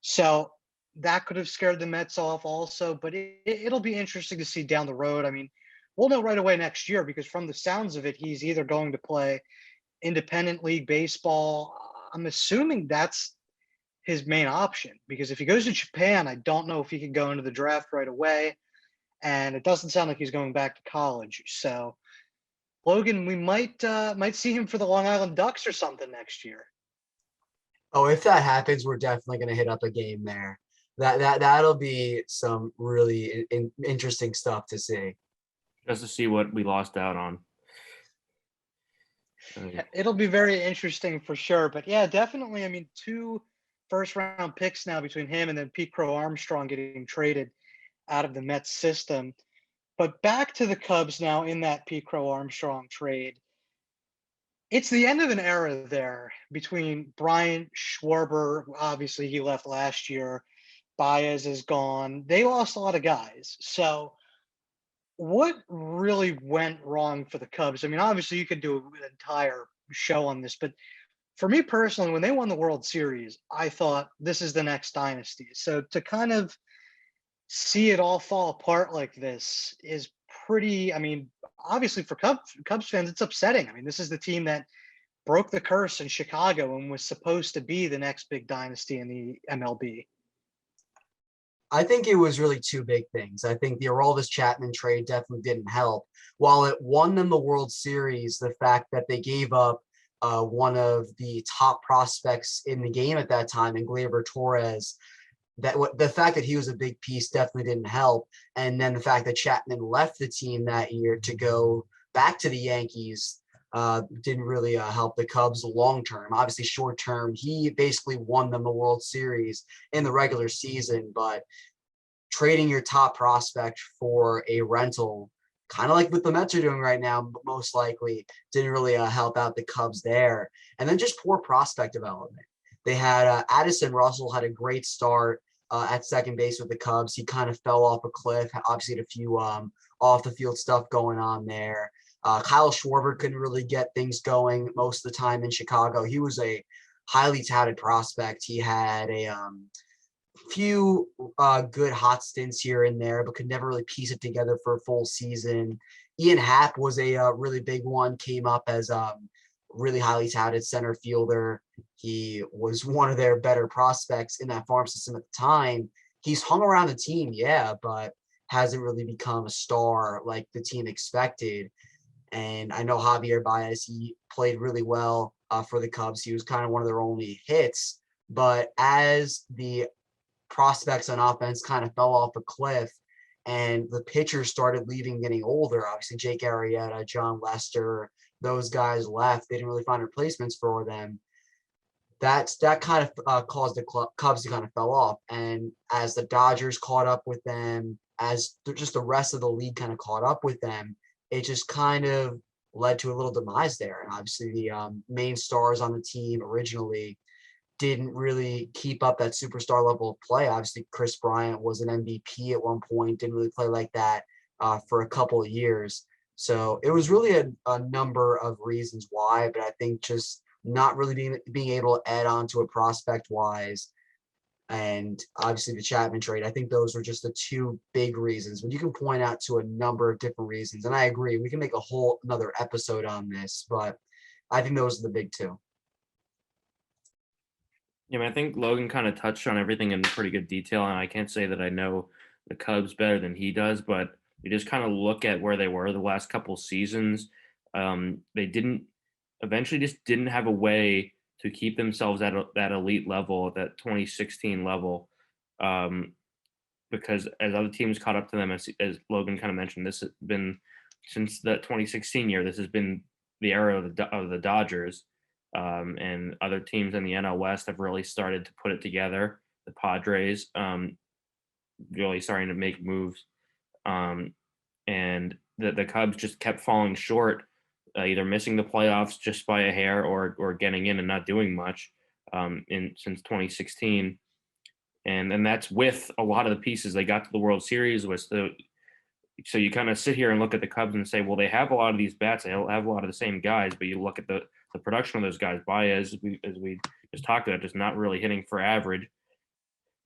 So that could have scared the Mets off also, but it'll be interesting to see down the road. I mean, we'll know right away next year because from the sounds of it, he's either going to play independent league baseball. I'm assuming that's his main option because if he goes to Japan, I don't know if he can go into the draft right away. And it doesn't sound like he's going back to college. So Logan, we might see him for the Long Island Ducks or something next year. Oh, if that happens, we're definitely going to hit up a game there. That'll be some really interesting stuff to see. Just to see what we lost out on. It'll be very interesting for sure. But definitely. I mean, 2 first-round picks now between him and then Pete Crow Armstrong getting traded out of the Mets system. But back to the Cubs now in that Pete Crow Armstrong trade. It's the end of an era there between Bryant, Schwarber. Obviously, he left last year. Baez is gone. They lost a lot of guys. So what really went wrong for the Cubs? I mean, obviously, you could do an entire show on this, but for me personally, when they won the World Series, I thought this is the next dynasty. So to kind of see it all fall apart like this is pretty, I mean, obviously for Cubs fans, it's upsetting. I mean, this is the team that broke the curse in Chicago and was supposed to be the next big dynasty in the MLB. I think it was really two big things. I think the Aroldis Chapman trade definitely didn't help. While it won them the World Series, the fact that they gave up one of the top prospects in the game at that time, in Gleyber Torres, the fact that he was a big piece definitely didn't help. And then the fact that Chapman left the team that year to go back to the Yankees didn't really help the Cubs long term. Obviously, short term, he basically won them the World Series in the regular season, but trading your top prospect for a rental, kind of like what the Mets are doing right now, most likely didn't really help out the Cubs there. And then just poor prospect development. They had Addison Russell had a great start at second base with the Cubs. He kind of fell off a cliff. Obviously, had a few off the field stuff going on there. Kyle Schwarber couldn't really get things going most of the time in Chicago. He was a highly touted prospect. He had a few good hot stints here and there, but could never really piece it together for a full season. Ian Happ was a really big one, came up as really highly touted center fielder. He was one of their better prospects in that farm system at the time. He's hung around the team, yeah, but hasn't really become a star like the team expected. And I know Javier Baez, he played really well for the Cubs. He was kind of one of their only hits. But as the prospects on offense kind of fell off a cliff and the pitchers started leaving, getting older, obviously Jake Arrieta, John Lester, those guys left. They didn't really find replacements for them. That kind of caused the Cubs to kind of fell off. And as the Dodgers caught up with them, as just the rest of the league kind of caught up with them, it just kind of led to a little demise there. And obviously the main stars on the team originally didn't really keep up that superstar level of play. Obviously, Chris Bryant was an MVP at one point, didn't really play like that for a couple of years. So it was really a number of reasons why, but I think just not really being able to add on to a prospect wise, and obviously the Chapman trade. I think those were just the two big reasons. But you can point out to a number of different reasons, and I agree. We can make a whole another episode on this, but I think those are the big two. Yeah, I mean, I think Logan kind of touched on everything in pretty good detail, and I can't say that I know the Cubs better than he does, but you just kind of look at where they were the last couple seasons. They eventually just didn't have a way to keep themselves at that elite level, that 2016 level, because as other teams caught up to them, as Logan kind of mentioned, this has been since the 2016 year. This has been the era of the Dodgers. And other teams in the NL West have really started to put it together. The Padres really starting to make moves, and the Cubs just kept falling short, either missing the playoffs just by a hair or getting in and not doing much since 2016. And that's with a lot of the pieces they got to the World Series with. So you kind of sit here and look at the Cubs and say, well, they have a lot of these bats. They have a lot of the same guys, but you look at the production of those guys. Baez, as we just talked about, just not really hitting for average,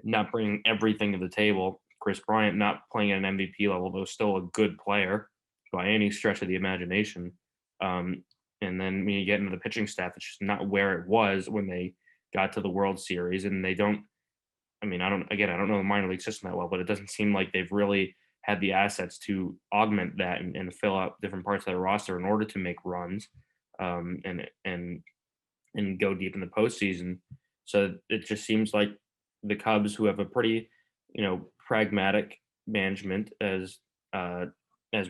not bringing everything to the table. Chris Bryant not playing at an MVP level, though still a good player by any stretch of the imagination. And then when you get into the pitching staff, it's just not where it was when they got to the World Series. And they don't, I don't know the minor league system that well, but it doesn't seem like they've really had the assets to augment that and fill out different parts of their roster in order to make runs and go deep in the postseason. So it just seems like the Cubs, who have a pretty, pragmatic management, as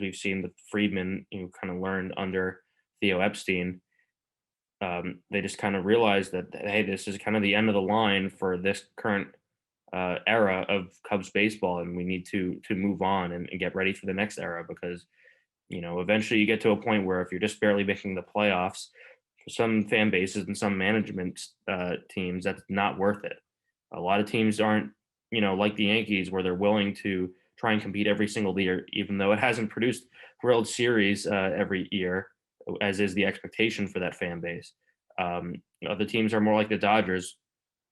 we've seen with Friedman, kind of learned under Theo Epstein. They just kind of realized that, hey, this is kind of the end of the line for this current era of Cubs baseball, and we need to move on and get ready for the next era, because eventually you get to a point where if you're just barely making the playoffs, for some fan bases and some management teams, that's not worth it. A lot of teams aren't like the Yankees, where they're willing to try and compete every single year, even though it hasn't produced World Series every year, as is the expectation for that fan base. Other teams are more like the Dodgers,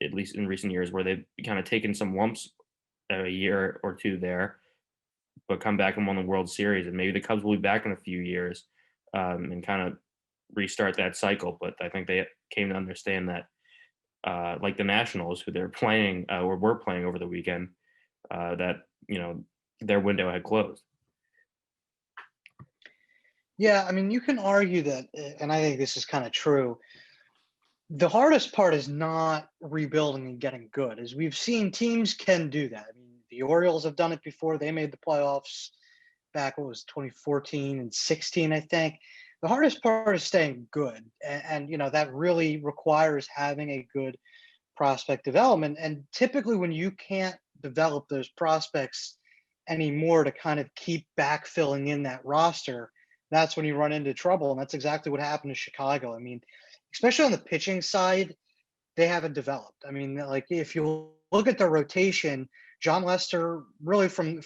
at least in recent years, where they've kind of taken some lumps a year or two there, but come back and won the World Series. And maybe the Cubs will be back in a few years and kind of restart that cycle. But I think they came to understand that, like the Nationals, who they're playing or were playing over the weekend, that their window had closed. Yeah, I mean, you can argue that, and I think this is kind of true. The hardest part is not rebuilding and getting good. As we've seen, teams can do that. I mean, the Orioles have done it before. They made the playoffs back, what was 2014 and 16, I think. The hardest part is staying good. And that really requires having a good prospect development. And typically, when you can't develop those prospects anymore to kind of keep backfilling in that roster, that's when you run into trouble. And that's exactly what happened to Chicago. I mean, especially on the pitching side, they haven't developed. I mean, like if you look at their rotation, John Lester really from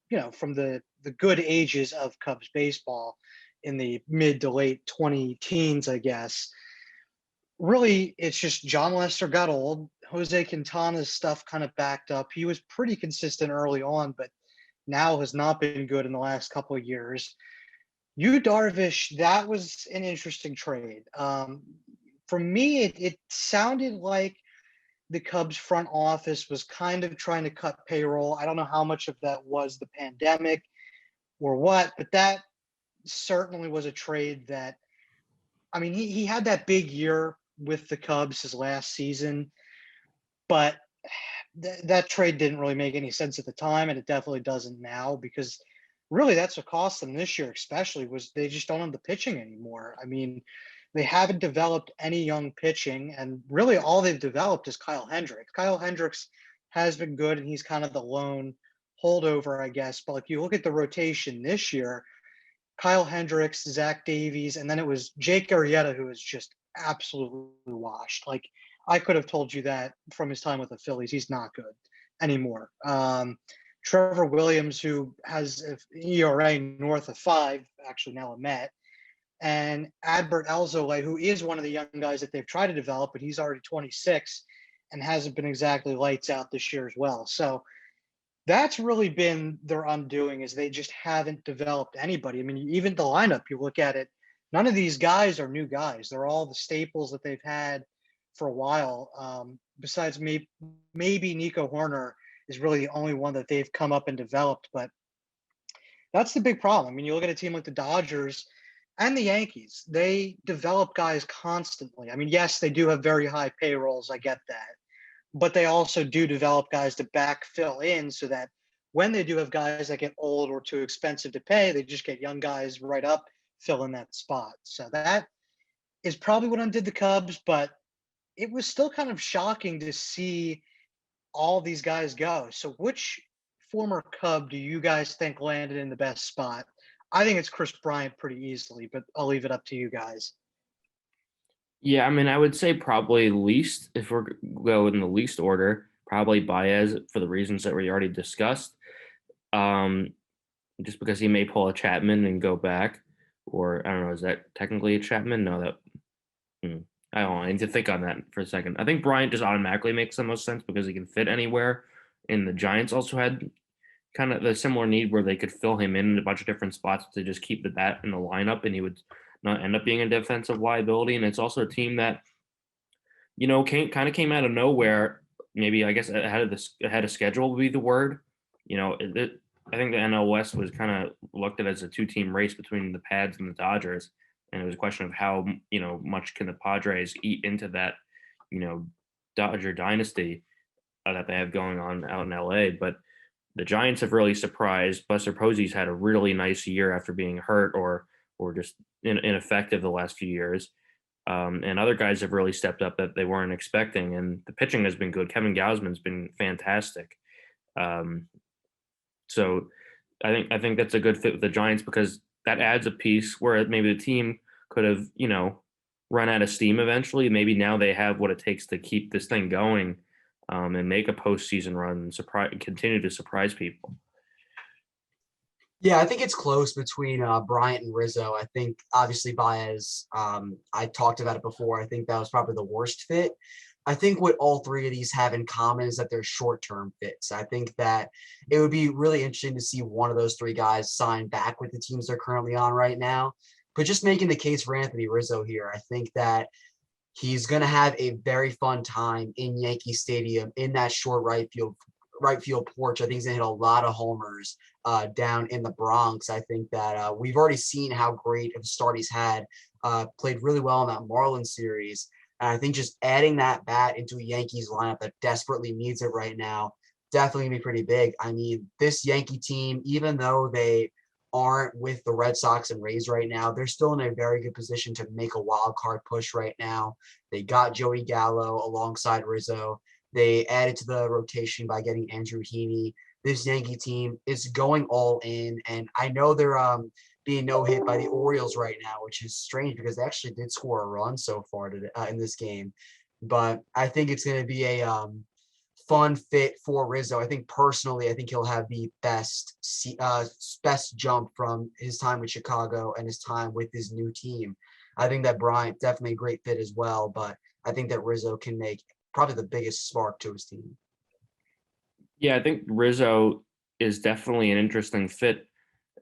the good ages of Cubs baseball in the mid to late 20 teens, I guess. Really, it's just John Lester got old. Jose Quintana's stuff kind of backed up. He was pretty consistent early on, but now has not been good in the last couple of years. Yu Darvish, that was an interesting trade. For me, it sounded like the Cubs front office was kind of trying to cut payroll. I don't know how much of that was the pandemic or what, but that certainly was a trade that, I mean, he had that big year with the Cubs his last season, but that trade didn't really make any sense at the time, and it definitely doesn't now, because really that's what cost them this year, especially, was they just don't have the pitching anymore. I mean, they haven't developed any young pitching, and really all they've developed is Kyle Hendricks. Kyle Hendricks has been good, and he's kind of the lone holdover, I guess. But if you look at the rotation this year, Kyle Hendricks, Zach Davies, and then it was Jake Arrieta, who was just absolutely washed. Like, I could have told you that from his time with the Phillies. He's not good anymore. Trevor Williams, who has an ERA north of 5, actually now a Met, and Adbert Alzolay, who is one of the young guys that they've tried to develop, but he's already 26 and hasn't been exactly lights out this year as well. So that's really been their undoing, is they just haven't developed anybody. I mean, even the lineup, you look at it, none of these guys are new guys. They're all the staples that they've had for a while. Besides maybe Nico Horner is really the only one that they've come up and developed. But that's the big problem. I mean, you look at a team like the Dodgers and the Yankees, they develop guys constantly. I mean, yes, they do have very high payrolls. I get that. But they also do develop guys to backfill in, so that when they do have guys that get old or too expensive to pay, they just get young guys right up, fill in that spot. So that is probably what undid the Cubs, but it was still kind of shocking to see all these guys go. So which former Cub do you guys think landed in the best spot? I think it's Chris Bryant pretty easily, but I'll leave it up to you guys. Yeah, I mean, I would say probably least, if we're go in the least order, probably Baez, for the reasons that we already discussed. Just because he may pull a Chapman and go back, or I don't know, is that technically a Chapman? No, I don't know. I need to think on that for a second. I think Bryant just automatically makes the most sense because he can fit anywhere. And the Giants also had kind of the similar need where they could fill him in a bunch of different spots to just keep the bat in the lineup, and he would not end up being a defensive liability. And it's also a team that, came out of nowhere. Maybe, I guess, ahead of schedule would be the word. I think the NL West was kind of looked at as a 2-team race between the Pads and the Dodgers. And it was a question of how, much can the Padres eat into that, Dodger dynasty that they have going on out in LA. But the Giants have really surprised. Buster Posey's had a really nice year after being hurt or just ineffective the last few years. And other guys have really stepped up that they weren't expecting. And the pitching has been good. Kevin Gausman's been fantastic. So I think that's a good fit with the Giants, because that adds a piece where maybe the team could have, run out of steam eventually. Maybe now they have what it takes to keep this thing going, and make a postseason run and continue to surprise people. Yeah, I think it's close between Bryant and Rizzo. I think obviously Baez, I talked about it before. I think that was probably the worst fit. I think what all three of these have in common is that they're short-term fits. I think that it would be really interesting to see one of those three guys sign back with the teams they're currently on right now. But just making the case for Anthony Rizzo here, I think that he's going to have a very fun time in Yankee Stadium in that short right field right field porch. I think he's going to hit a lot of homers down in the Bronx. I think that we've already seen how great of a start he's had, played really well in that Marlins series. And I think just adding that bat into a Yankees lineup that desperately needs it right now, definitely gonna be pretty big. I mean, this Yankee team, even though they aren't with the Red Sox and Rays right now, they're still in a very good position to make a wild card push right now. They got Joey Gallo alongside Rizzo. They added to the rotation by getting Andrew Heaney. This Yankee team is going all in, and I know they're being no hit by the Orioles right now, which is strange because they actually did score a run so far today, in this game. But I think it's going to be a fun fit for Rizzo. I think personally, I think he'll have the best jump from his time with Chicago and his time with his new team. I think that Bryant definitely a great fit as well, but I think that Rizzo can make probably the biggest spark to his team. Yeah, I think Rizzo is definitely an interesting fit,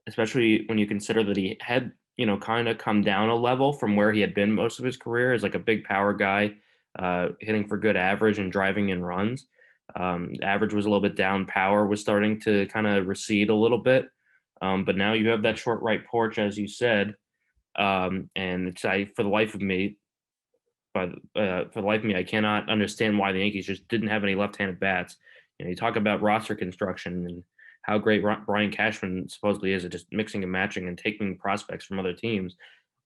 especially when you consider that he had, kind of come down a level from where he had been most of his career as like a big power guy, hitting for good average and driving in runs. Average was a little bit down. Power was starting to kind of recede a little bit. But now you have that short right porch, as you said. And for the life of me, I cannot understand why the Yankees just didn't have any left-handed bats. You talk about roster construction and how great Brian Cashman supposedly is at just mixing and matching and taking prospects from other teams.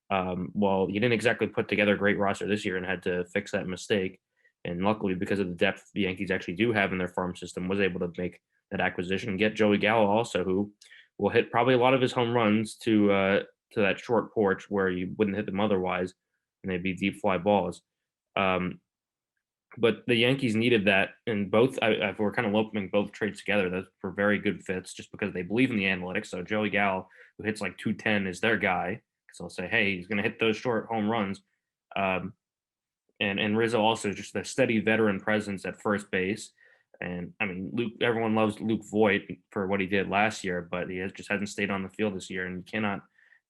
Well, he didn't exactly put together a great roster this year and had to fix that mistake. And luckily, because of the depth the Yankees actually do have in their farm system, was able to make that acquisition and get Joey Gallo also, who will hit probably a lot of his home runs to that short porch where you wouldn't hit them otherwise, and they'd be deep fly balls. But the Yankees needed that, and if we're kind of lumping both trades together, those were very good fits just because they believe in the analytics. So Joey Gallo, who hits like 210, is their guy because they'll say, hey, he's going to hit those short home runs. And Rizzo also just a steady veteran presence at first base. And I mean, everyone loves Luke Voit for what he did last year, but he just hasn't stayed on the field this year, and you cannot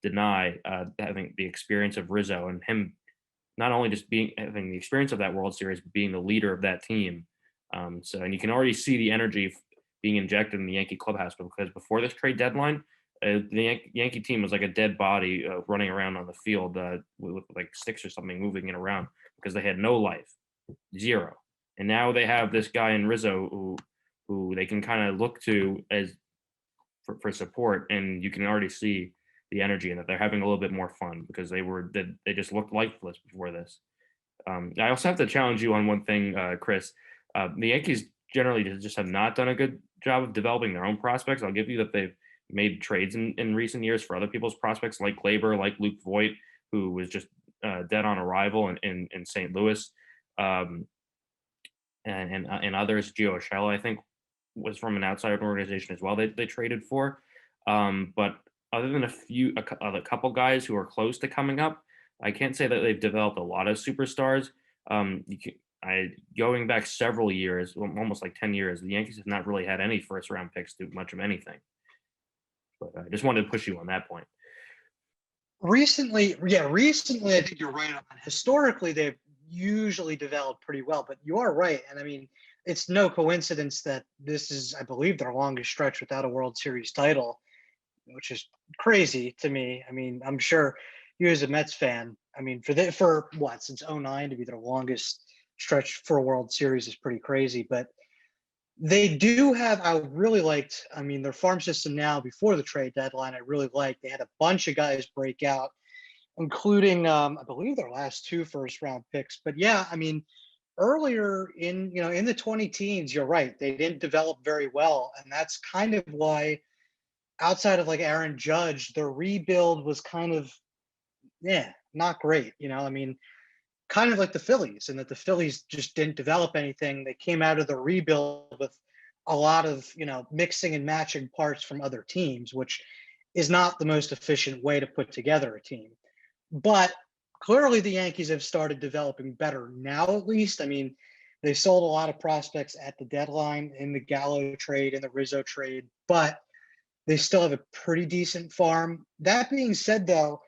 deny having the experience of Rizzo and him not only just having the experience of that World Series, but being the leader of that team. And you can already see the energy being injected in the Yankee clubhouse because before this trade deadline, the Yankee team was like a dead body running around on the field with like sticks or something moving it around because they had no life, zero. And now they have this guy in Rizzo who they can kind of look to as for support, and you can already see the energy and that they're having a little bit more fun because they just looked lifeless before this. I also have to challenge you on one thing, Chris. The Yankees generally just have not done a good job of developing their own prospects. I'll give you that they've made trades in recent years for other people's prospects like Glaber, like Luke Voit, who was just dead on arrival in St. Louis, and others. Gio Urshela, I think, was from an outside organization as well. They traded for, but other than a couple guys who are close to coming up, I can't say that they've developed a lot of superstars. Going back several years, almost like 10 years, the Yankees have not really had any first round picks do much of anything. But I just wanted to push you on that point. Recently, I think you're right on that. Historically, they've usually developed pretty well, but you are right. And I mean, it's no coincidence that this is, I believe, their longest stretch without a World Series title, which is crazy to me. I mean, I'm sure you as a Mets fan, I mean, for what, since 2009 to be their longest stretch for a World Series is pretty crazy. But they do have, I really liked, I mean, their farm system now before the trade deadline, I really liked. They had a bunch of guys break out, including, I believe, their last 2 first-round picks. But yeah, I mean, earlier in the 20 teens, you're right, they didn't develop very well. And that's kind of why, outside of like Aaron Judge, the rebuild was kind of, not great. I mean, kind of like the Phillies, and that the Phillies just didn't develop anything. They came out of the rebuild with a lot of, mixing and matching parts from other teams, which is not the most efficient way to put together a team. But clearly the Yankees have started developing better now, at least. I mean, they sold a lot of prospects at the deadline in the Gallo trade, in the Rizzo trade, but they still have a pretty decent farm. That being said, though,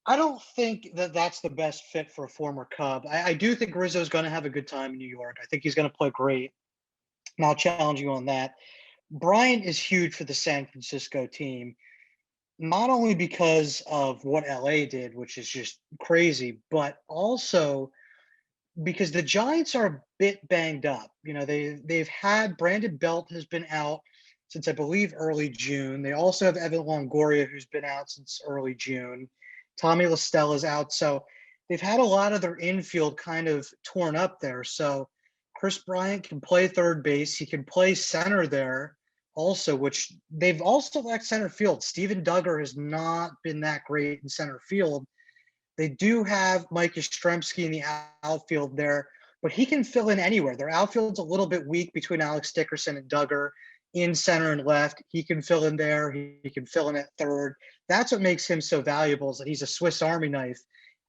I don't think that that's the best fit for a former Cub. I do think Rizzo's going to have a good time in New York. I think he's going to play great. and I'll challenge you on that. Bryant is huge for the San Francisco team, not only because of what LA did, which is just crazy, but also because the Giants are a bit banged up. They've had Brandon Belt has been out since I believe early June. They also have Evan Longoria, who's been out since early June. Tommy La Stella's out. So they've had a lot of their infield kind of torn up there. So Chris Bryant can play third base. He can play center there also, which they've also lacked center field. Steven Duggar has not been that great in center field. They do have Mike Yastrzemski in the outfield there, but he can fill in anywhere. Their outfield's a little bit weak between Alex Dickerson and Duggar in center and left. He can fill in there. He can fill in at third. That's what makes him so valuable, is that he's a Swiss Army knife,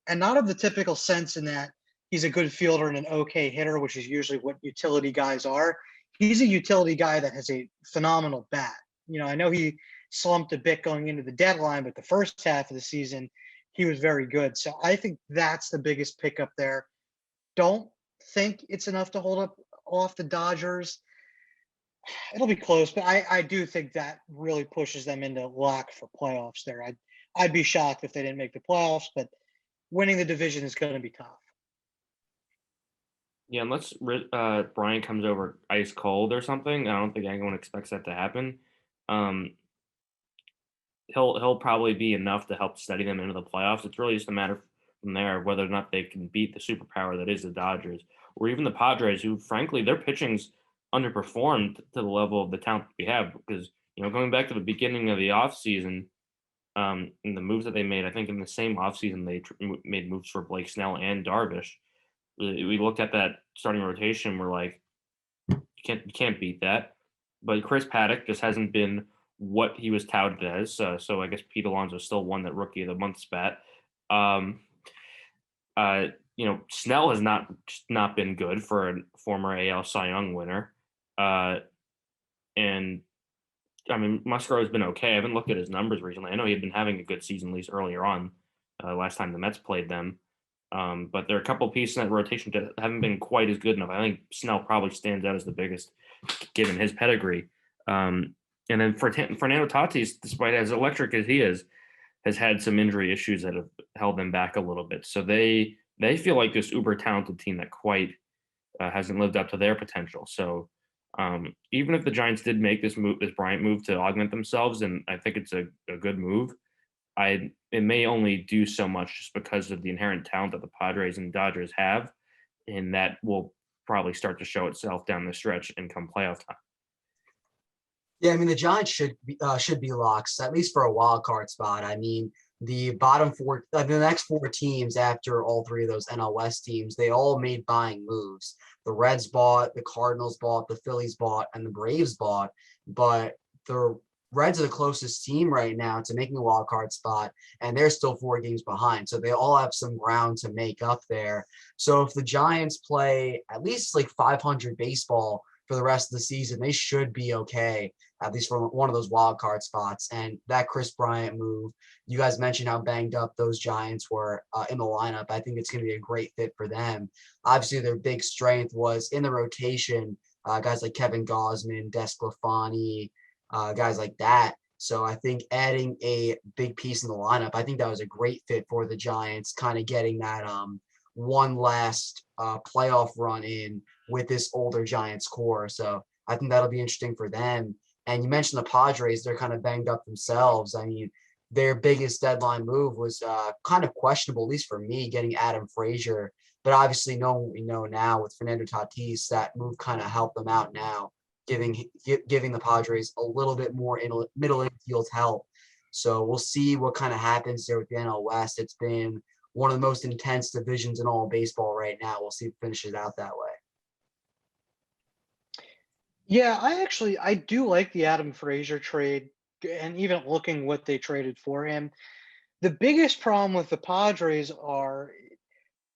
and not of the typical sense in that he's a good fielder and an okay hitter, which is usually what utility guys are. He's a utility guy that has a phenomenal bat. I know he slumped a bit going into the deadline, but the first half of the season, he was very good. So I think that's the biggest pickup there. Don't think it's enough to hold up off the Dodgers. It'll be close, but I do think that really pushes them into lock for playoffs there. I'd be shocked if they didn't make the playoffs, but winning the division is going to be tough. Yeah, unless Brian comes over ice cold or something, I don't think anyone expects that to happen. He'll probably be enough to help steady them into the playoffs. It's really just a matter from there of whether or not they can beat the superpower that is the Dodgers, or even the Padres, who frankly their pitching's underperformed to the level of the talent that we have. Because going back to the beginning of the offseason, and the moves that they made, I think in the same offseason they made moves for Blake Snell and Darvish. We looked at that starting rotation. We're like, you can't beat that. But Chris Paddock just hasn't been what he was touted as. So I guess Pete Alonso still won that Rookie of the Month spat. Snell has not been good for a former AL Cy Young winner. And I mean, Musgrove's been okay. I haven't looked at his numbers recently. I know he had been having a good season, at least earlier on, last time the Mets played them. But there are a couple of pieces in that rotation that haven't been quite as good enough. I think Snell probably stands out as the biggest, given his pedigree. And then Fernando Tatis, despite as electric as he is, has had some injury issues that have held them back a little bit. So they feel like this uber talented team that quite hasn't lived up to their potential. So even if the Giants did make this Bryant move to augment themselves, and I think it's a good move, it may only do so much just because of the inherent talent that the Padres and Dodgers have, and that will probably start to show itself down the stretch and come playoff time. Yeah, I mean, the Giants should be locks, at least for a wild card spot. I mean, the bottom four, the next four teams after all three of those NL West teams, they all made buying moves. The Reds bought, the Cardinals bought, the Phillies bought, and the Braves bought. But the Reds are the closest team right now to making a wild card spot, and they're still 4 games behind. So they all have some ground to make up there. So if the Giants play at least like 500 baseball for the rest of the season, they should be okay, at least for one of those wild card spots. And that Chris Bryant move, you guys mentioned how banged up those Giants were in the lineup. I think it's going to be a great fit for them. Obviously, their big strength was in the rotation, guys like Kevin Gausman, Desclafani, guys like that. So I think adding a big piece in the lineup, I think that was a great fit for the Giants, kind of getting that one last playoff run in with this older Giants core. So I think that'll be interesting for them. And you mentioned the Padres, they're kind of banged up themselves. I mean, their biggest deadline move was kind of questionable, at least for me, getting Adam Frazier. But obviously, knowing what we know now with Fernando Tatis, that move kind of helped them out now, giving the Padres a little bit more middle infield help. So we'll see what kind of happens there with the NL West. It's been one of the most intense divisions in all of baseball right now. We'll see if it finishes out that way. Yeah, I do like the Adam Frazier trade, and even looking what they traded for him. The biggest problem with the Padres are,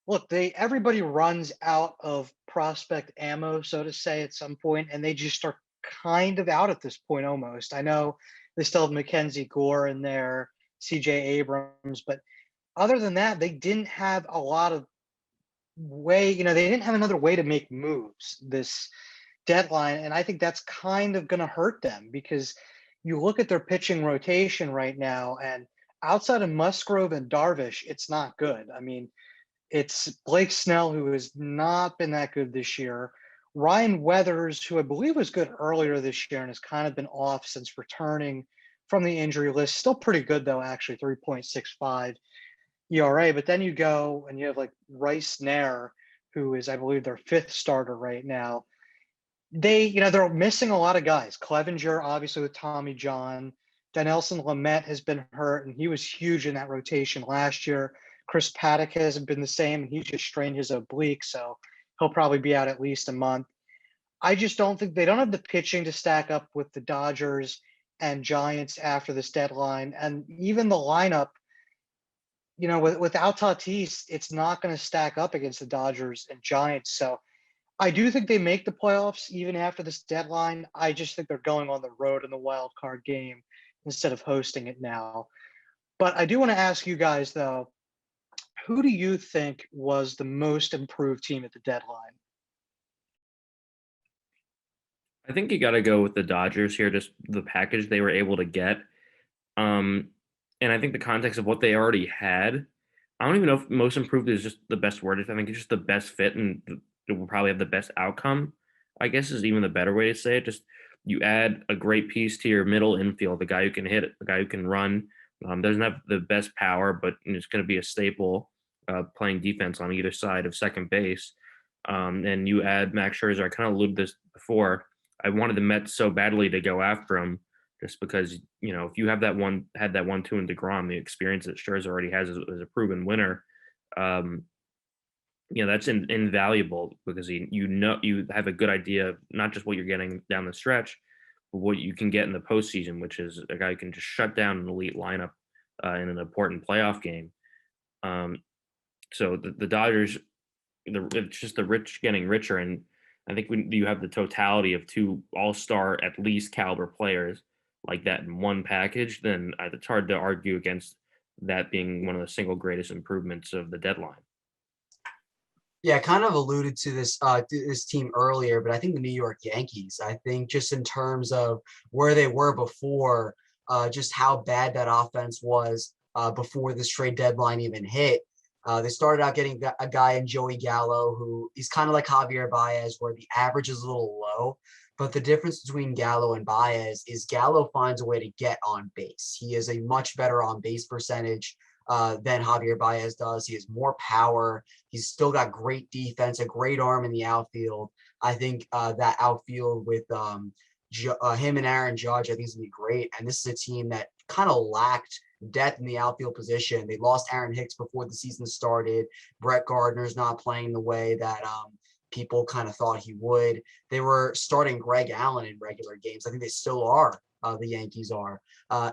look, everybody runs out of prospect ammo, so to say, at some point, and they just are kind of out at this point almost. I know they still have Mackenzie Gore in there, CJ Abrams, but other than that, they didn't have a lot of they didn't have another way to make moves deadline, and I think that's kind of going to hurt them because you look at their pitching rotation right now, and outside of Musgrove and Darvish, it's not good. I mean, it's Blake Snell, who has not been that good this year. Ryan Weathers, who I believe was good earlier this year and has kind of been off since returning from the injury list. Still pretty good, though, actually, 3.65 ERA. But then you go and you have like Rice Nair, who is, I believe, their fifth starter right now. They're missing a lot of guys. Clevenger, obviously, with Tommy John. Dinelson Lamet has been hurt, and he was huge in that rotation last year. Chris Paddock hasn't been the same, and he just strained his oblique, so he'll probably be out at least a month. I just don't think they don't have the pitching to stack up with the Dodgers and Giants after this deadline. And even the lineup, without Tatis, it's not going to stack up against the Dodgers and Giants. So I do think they make the playoffs even after this deadline. I just think they're going on the road in the wild card game instead of hosting it now. But I do want to ask you guys, though, who do you think was the most improved team at the deadline? I think you got to go with the Dodgers here, just the package they were able to get. And I think the context of what they already had, I don't even know if most improved is just the best word. I think it's just the best fit and it will probably have the best outcome, I guess is even the better way to say it. Just you add a great piece to your middle infield, the guy who can hit it, the guy who can run. Doesn't have the best power, but it's going to be a staple playing defense on either side of second base. And you add Max Scherzer. I kind of alluded this before. I wanted the Mets so badly to go after him just because, if you have that 1-2 in DeGrom, the experience that Scherzer already has as a proven winner, that's invaluable because you have a good idea of not just what you're getting down the stretch, but what you can get in the postseason, which is a guy who can just shut down an elite lineup in an important playoff game. So the Dodgers, it's just the rich getting richer, and I think when you have the totality of two all-star at least caliber players like that in one package, then it's hard to argue against that being one of the single greatest improvements of the deadline. Yeah, I kind of alluded to this team earlier, but I think the New York Yankees, I think just in terms of where they were before, just how bad that offense was before this trade deadline even hit. They started out getting a guy in Joey Gallo, who he's kind of like Javier Baez, where the average is a little low. But the difference between Gallo and Baez is Gallo finds a way to get on base. He is a much better on base percentage than Javier Baez does. He has more power. He's still got great defense, a great arm in the outfield. I think that outfield with him and Aaron Judge, I think is going to be great. And this is a team that kind of lacked depth in the outfield position. They lost Aaron Hicks before the season started. Brett Gardner's not playing the way that people kind of thought he would. They were starting Greg Allen in regular games. I think they still are. The Yankees are.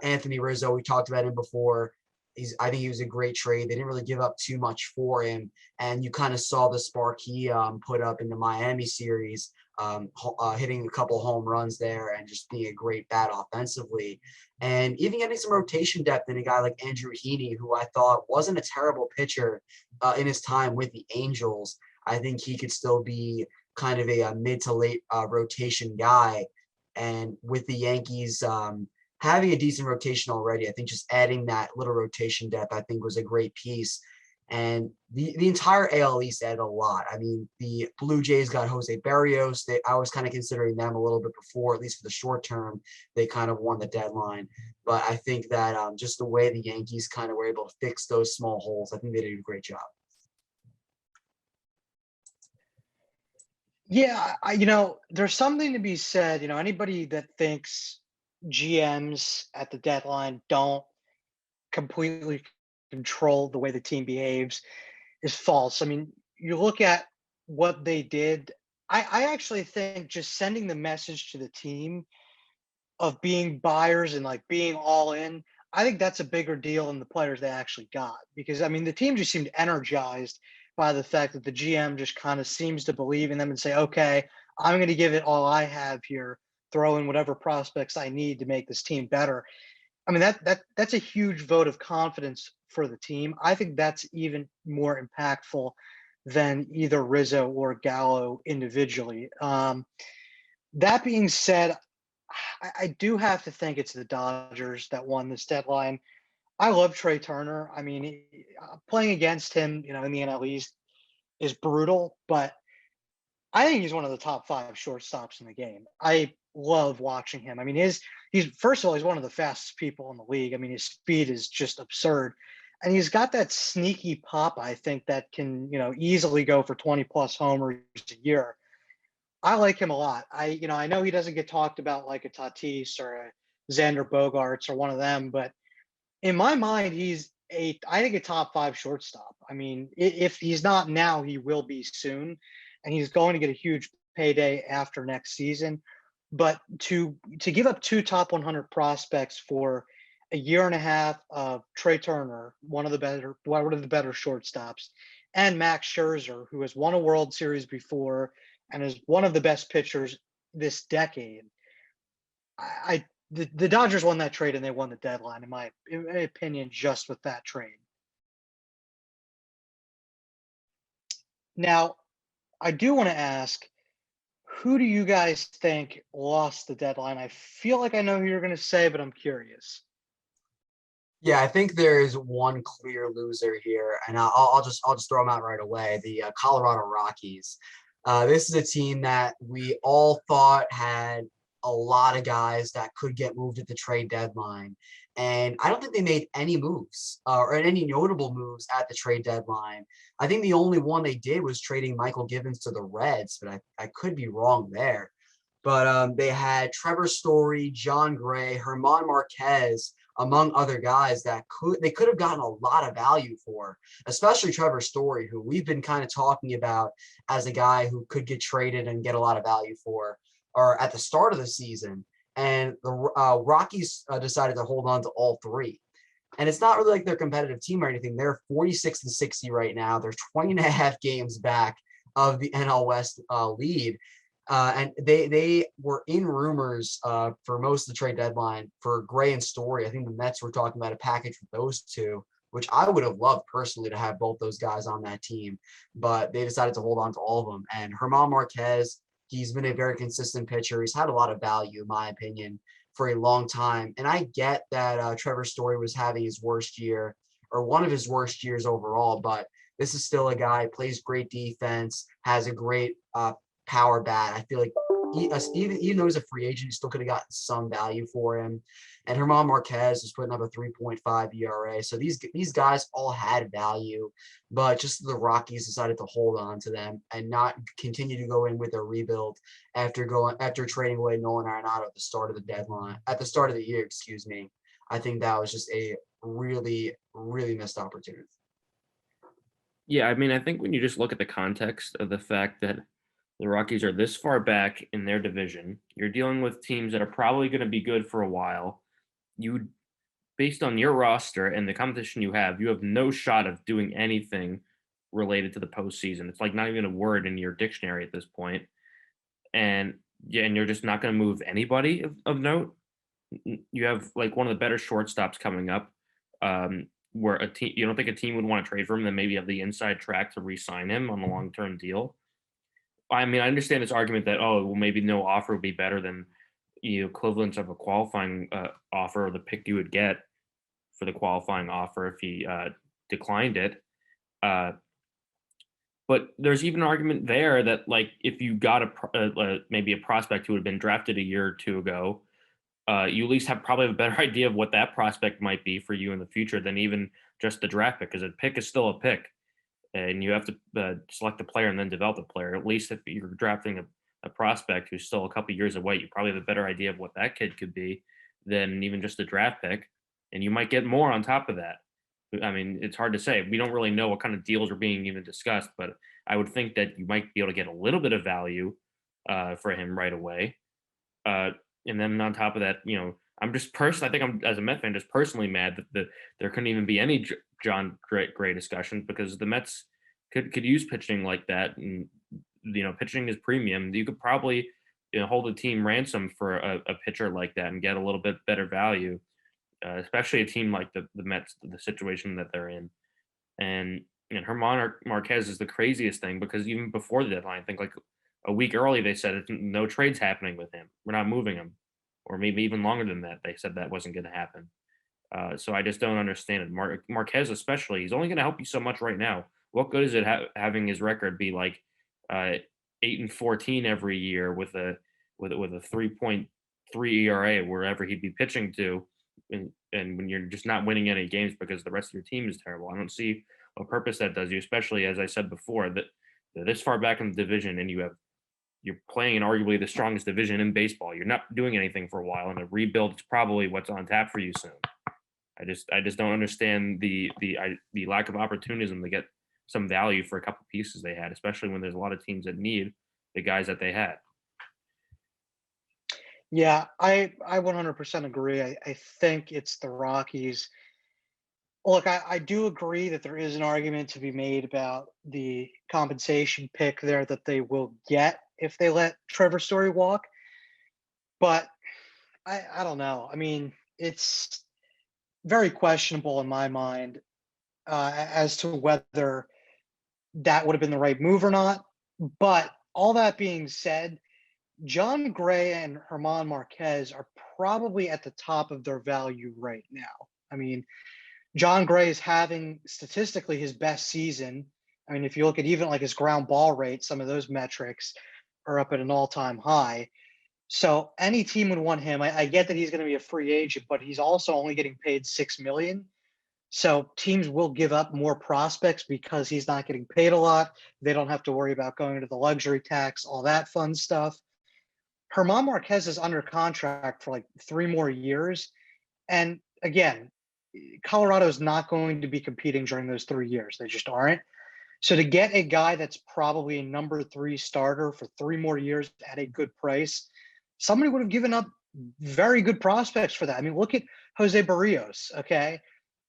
Anthony Rizzo, we talked about him before. I think he was a great trade. They didn't really give up too much for him. And you kind of saw the spark he put up in the Miami series, hitting a couple home runs there and just being a great bat offensively. And even getting some rotation depth in a guy like Andrew Heaney, who I thought wasn't a terrible pitcher in his time with the Angels. I think he could still be kind of a mid to late rotation guy. And with the Yankees having a decent rotation already, I think just adding that little rotation depth, I think was a great piece. And the entire AL East added a lot. I mean, the Blue Jays got Jose Berrios. I was kind of considering them a little bit before, at least for the short term. They kind of won the deadline. But I think that just the way the Yankees kind of were able to fix those small holes, I think they did a great job. Yeah, there's something to be said. Anybody that thinks GMs at the deadline don't completely control the way the team behaves is false. I mean, you look at what they did. I actually think just sending the message to the team of being buyers and like being all in, I think that's a bigger deal than the players they actually got. Because I mean, the team just seemed energized by the fact that the GM just kind of seems to believe in them and say, okay, I'm going to give it all I have here, throw in whatever prospects I need to make this team better. I mean, that's a huge vote of confidence for the team. I think that's even more impactful than either Rizzo or Gallo individually. That being said, I do have to think it's the Dodgers that won this deadline. I love Trey Turner. I mean, playing against him, in the NL East is brutal, but I think he's one of the top 5 shortstops in the game. I love watching him. I mean, he's first of all, he's one of the fastest people in the league. I mean, his speed is just absurd. And he's got that sneaky pop, I think, that can, easily go for 20 plus homers a year. I like him a lot. I know he doesn't get talked about like a Tatis or a Xander Bogaerts or one of them, but in my mind, I think a top 5 shortstop. I mean, if he's not now, he will be soon, and he's going to get a huge payday after next season. But to give up 2 top 100 prospects for a year and a half of Trey Turner, one of the better shortstops, and Max Scherzer, who has won a World Series before and is one of the best pitchers this decade. The Dodgers won that trade and they won the deadline, in my opinion, just with that trade. Now, I do want to ask, who do you guys think lost the deadline? I feel like I know who you're going to say, but I'm curious. Yeah, I think there is one clear loser here, and I'll just throw them out right away. The Colorado Rockies. This is a team that we all thought had a lot of guys that could get moved at the trade deadline, and I don't think they made any moves or any notable moves at the trade deadline. I think the only one they did was trading Michael Givens to the Reds, but I could be wrong there. But they had Trevor Story, John Gray, German Marquez, among other guys that they could have gotten a lot of value for, especially Trevor Story, who we've been kind of talking about as a guy who could get traded and get a lot of value for, or at the start of the season. And the Rockies decided to hold on to all 3. And it's not really like they're a competitive team or anything. They're 46-60 right now. They're 20 and a half games back of the NL West lead. And they were in rumors for most of the trade deadline for Gray and Story. I think the Mets were talking about a package with those 2, which I would have loved personally to have both those guys on that team. But they decided to hold on to all of them. And German Marquez, he's been a very consistent pitcher. He's had a lot of value, in my opinion, for a long time. And I get that Trevor Story was having his worst year, or one of his worst years overall, but this is still a guy, plays great defense, has a great power bat. I feel like even though he's a free agent, you still could have gotten some value for him. And German Marquez is putting up a 3.5 ERA. So these guys all had value, but just the Rockies decided to hold on to them and not continue to go in with their rebuild after trading away Nolan Arenado at the start of the year, excuse me. I think that was just a really, really missed opportunity. Yeah, I mean, I think when you just look at the context of the fact that the Rockies are this far back in their division, you're dealing with teams that are probably going to be good for a while. Based on your roster and the competition you have no shot of doing anything related to the postseason. It's like not even a word in your dictionary at this point. And you're just not going to move anybody of note. You have like one of the better shortstops coming up, where you don't think a team would want to trade for him, then maybe have the inside track to re-sign him on a long-term deal. I mean, I understand this argument that, maybe no offer would be better than equivalence of a qualifying offer, or the pick you would get for the qualifying offer if he declined it. But there's even an argument there that, like, if you got maybe a prospect who had been drafted a year or 2 ago, you at least probably have a better idea of what that prospect might be for you in the future than even just the draft pick, because a pick is still a pick. And you have to select the player and then develop the player. At least if you're drafting a prospect who's still a couple years away, you probably have a better idea of what that kid could be than even just a draft pick. And you might get more on top of that. I mean, it's hard to say. We don't really know what kind of deals are being even discussed, but I would think that you might be able to get a little bit of value for him right away. And then on top of that, I'm just I think I'm, as a Met fan, just personally mad that there couldn't even be any John Gray discussion, because the Mets could use pitching like that, and pitching is premium. You could probably hold a team ransom for a pitcher like that and get a little bit better value, especially a team like the Mets, the situation that they're in. And German Marquez is the craziest thing, because even before the deadline, I think like a week early they said no trades happening with him. We're not moving him, or maybe even longer than that. They said that wasn't going to happen. So I just don't understand it. Marquez especially, he's only going to help you so much right now. What good is it having his record be like 8-14 every year with a 3.3 ERA wherever he'd be pitching to, and when you're just not winning any games because the rest of your team is terrible? I don't see what purpose that does you, especially as I said before that this far back in the division and you're playing in arguably the strongest division in baseball. You're not doing anything for a while, and a rebuild is probably what's on tap for you soon. I just don't understand the lack of opportunism to get some value for a couple pieces they had, especially when there's a lot of teams that need the guys that they had. Yeah, I 100% agree. I think it's the Rockies. Look, I do agree that there is an argument to be made about the compensation pick there that they will get if they let Trevor Story walk. But I don't know. I mean, it's very questionable in my mind as to whether that would have been the right move or not. But all that being said, John Gray and German Marquez are probably at the top of their value right now. I mean, John Gray is having statistically his best season. I mean, if you look at even like his ground ball rate, some of those metrics are up at an all-time high. So any team would want him. I get that he's going to be a free agent, but he's also only getting paid $6 million. So teams will give up more prospects because he's not getting paid a lot. They don't have to worry about going to the luxury tax, all that fun stuff. German Marquez is under contract for like 3 more years. And again, Colorado is not going to be competing during those 3 years. They just aren't. So to get a guy that's probably a number 3 starter for 3 more years at a good price, somebody would have given up very good prospects for that. I mean, look at Jose Barrios, okay?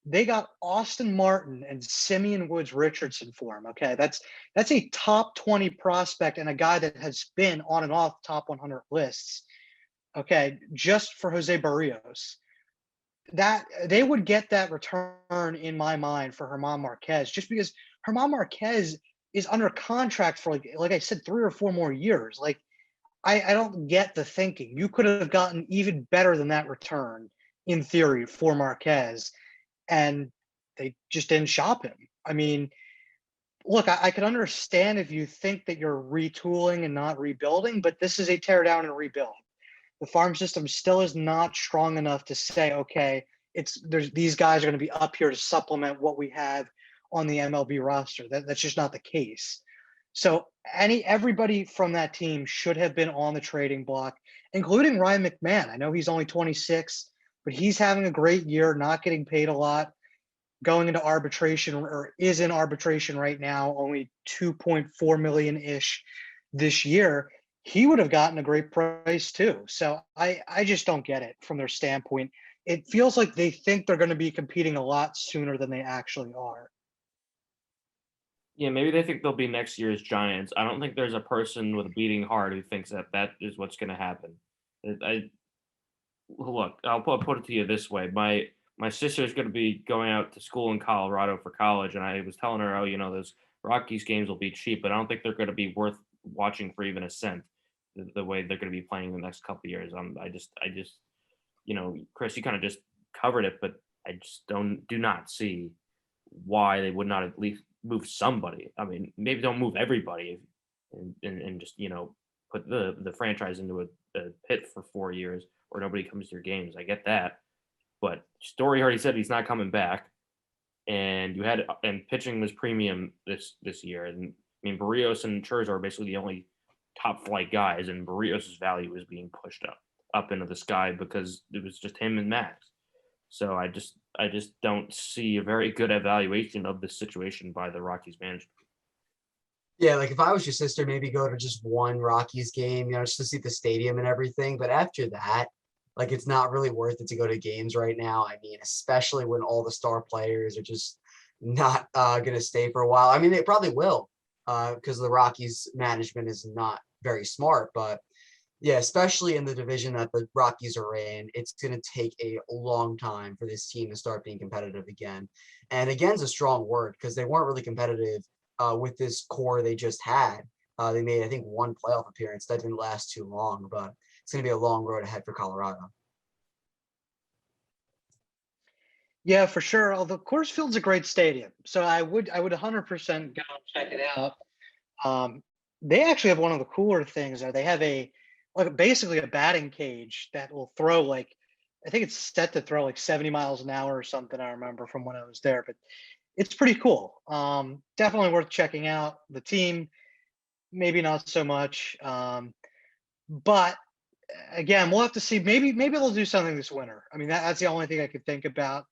They got Austin Martin and Simeon Woods Richardson for him, okay? That's a top 20 prospect and a guy that has been on and off top 100 lists, okay, just for Jose Barrios. That they would get that return in my mind for German Marquez, just because German Marquez is under contract for like I said, 3 or 4 more years. Like I don't get the thinking. You could have gotten even better than that return in theory for Marquez, and they just didn't shop him. I mean, look, I can understand if you think that you're retooling and not rebuilding, but this is a tear down and rebuild. The farm system still is not strong enough to say, okay, these guys are going to be up here to supplement what we have on the MLB roster. That's just not the case. So everybody from that team should have been on the trading block, including Ryan McMahon. I know he's only 26, but he's having a great year, not getting paid a lot, going into arbitration or is in arbitration right now, only 2.4 million-ish this year. He would have gotten a great price too. So I just don't get it from their standpoint. It feels like they think they're going to be competing a lot sooner than they actually are. Yeah, maybe they think they'll be next year's Giants. I don't think there's a person with a beating heart who thinks that is what's going to happen. Look, I'll put it to you this way: my sister's going to be going out to school in Colorado for college, and I was telling her, oh, those Rockies games will be cheap, but I don't think they're going to be worth watching for even a cent. The way they're going to be playing the next couple of years, I just, Chris, you kind of just covered it, but I just do not see why they would not at least move somebody. I mean, maybe don't move everybody and just, put the franchise into a pit for 4 years or nobody comes to your games. I get that. But Story already said he's not coming back. And pitching was premium this year. And I mean, Barrios and Scherzer are basically the only top flight guys, and Barrios' value is being pushed up into the sky because it was just him and Max. So I just don't see a very good evaluation of this situation by the Rockies management. Yeah, like if I was your sister, maybe go to just one Rockies game, just to see the stadium and everything. But after that, like it's not really worth it to go to games right now. I mean, especially when all the star players are just not going to stay for a while. I mean, they probably will because the Rockies management is not very smart. But yeah, especially in the division that the Rockies are in, it's going to take a long time for this team to start being competitive again. And again is a strong word because they weren't really competitive with this core they just had. They made, I think, one playoff appearance. That didn't last too long, but it's going to be a long road ahead for Colorado. Yeah, for sure. Although Coors Field's a great stadium, so I would 100% go and check it out. They actually have one of the cooler things there. They have basically a batting cage that will throw like, I think it's set to throw like 70 miles an hour or something. I remember from when I was there, but it's pretty cool. Definitely worth checking out. The team, maybe not so much. But again, we'll have to see. Maybe they'll do something this winter. I mean, that's the only thing I could think about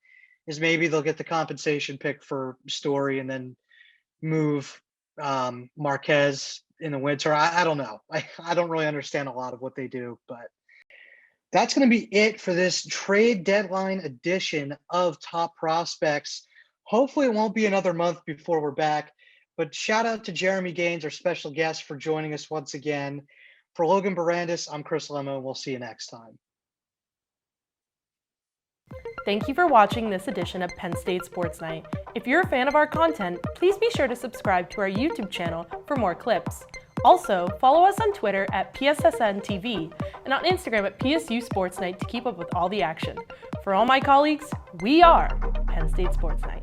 is maybe they'll get the compensation pick for Story and then move Marquez in the winter. I don't know. I don't really understand a lot of what they do, but that's going to be it for this trade deadline edition of Top Prospects. Hopefully it won't be another month before we're back, but shout out to Jeremy Ganes, our special guest, for joining us once again. For Logan Bourandas, I'm Chris Lemmo. We'll see you next time. Thank you for watching this edition of Penn State Sports Night. If you're a fan of our content, please be sure to subscribe to our YouTube channel for more clips. Also, follow us on Twitter at PSSN TV and on Instagram at PSU Sports Night to keep up with all the action. For all my colleagues, we are Penn State Sports Night.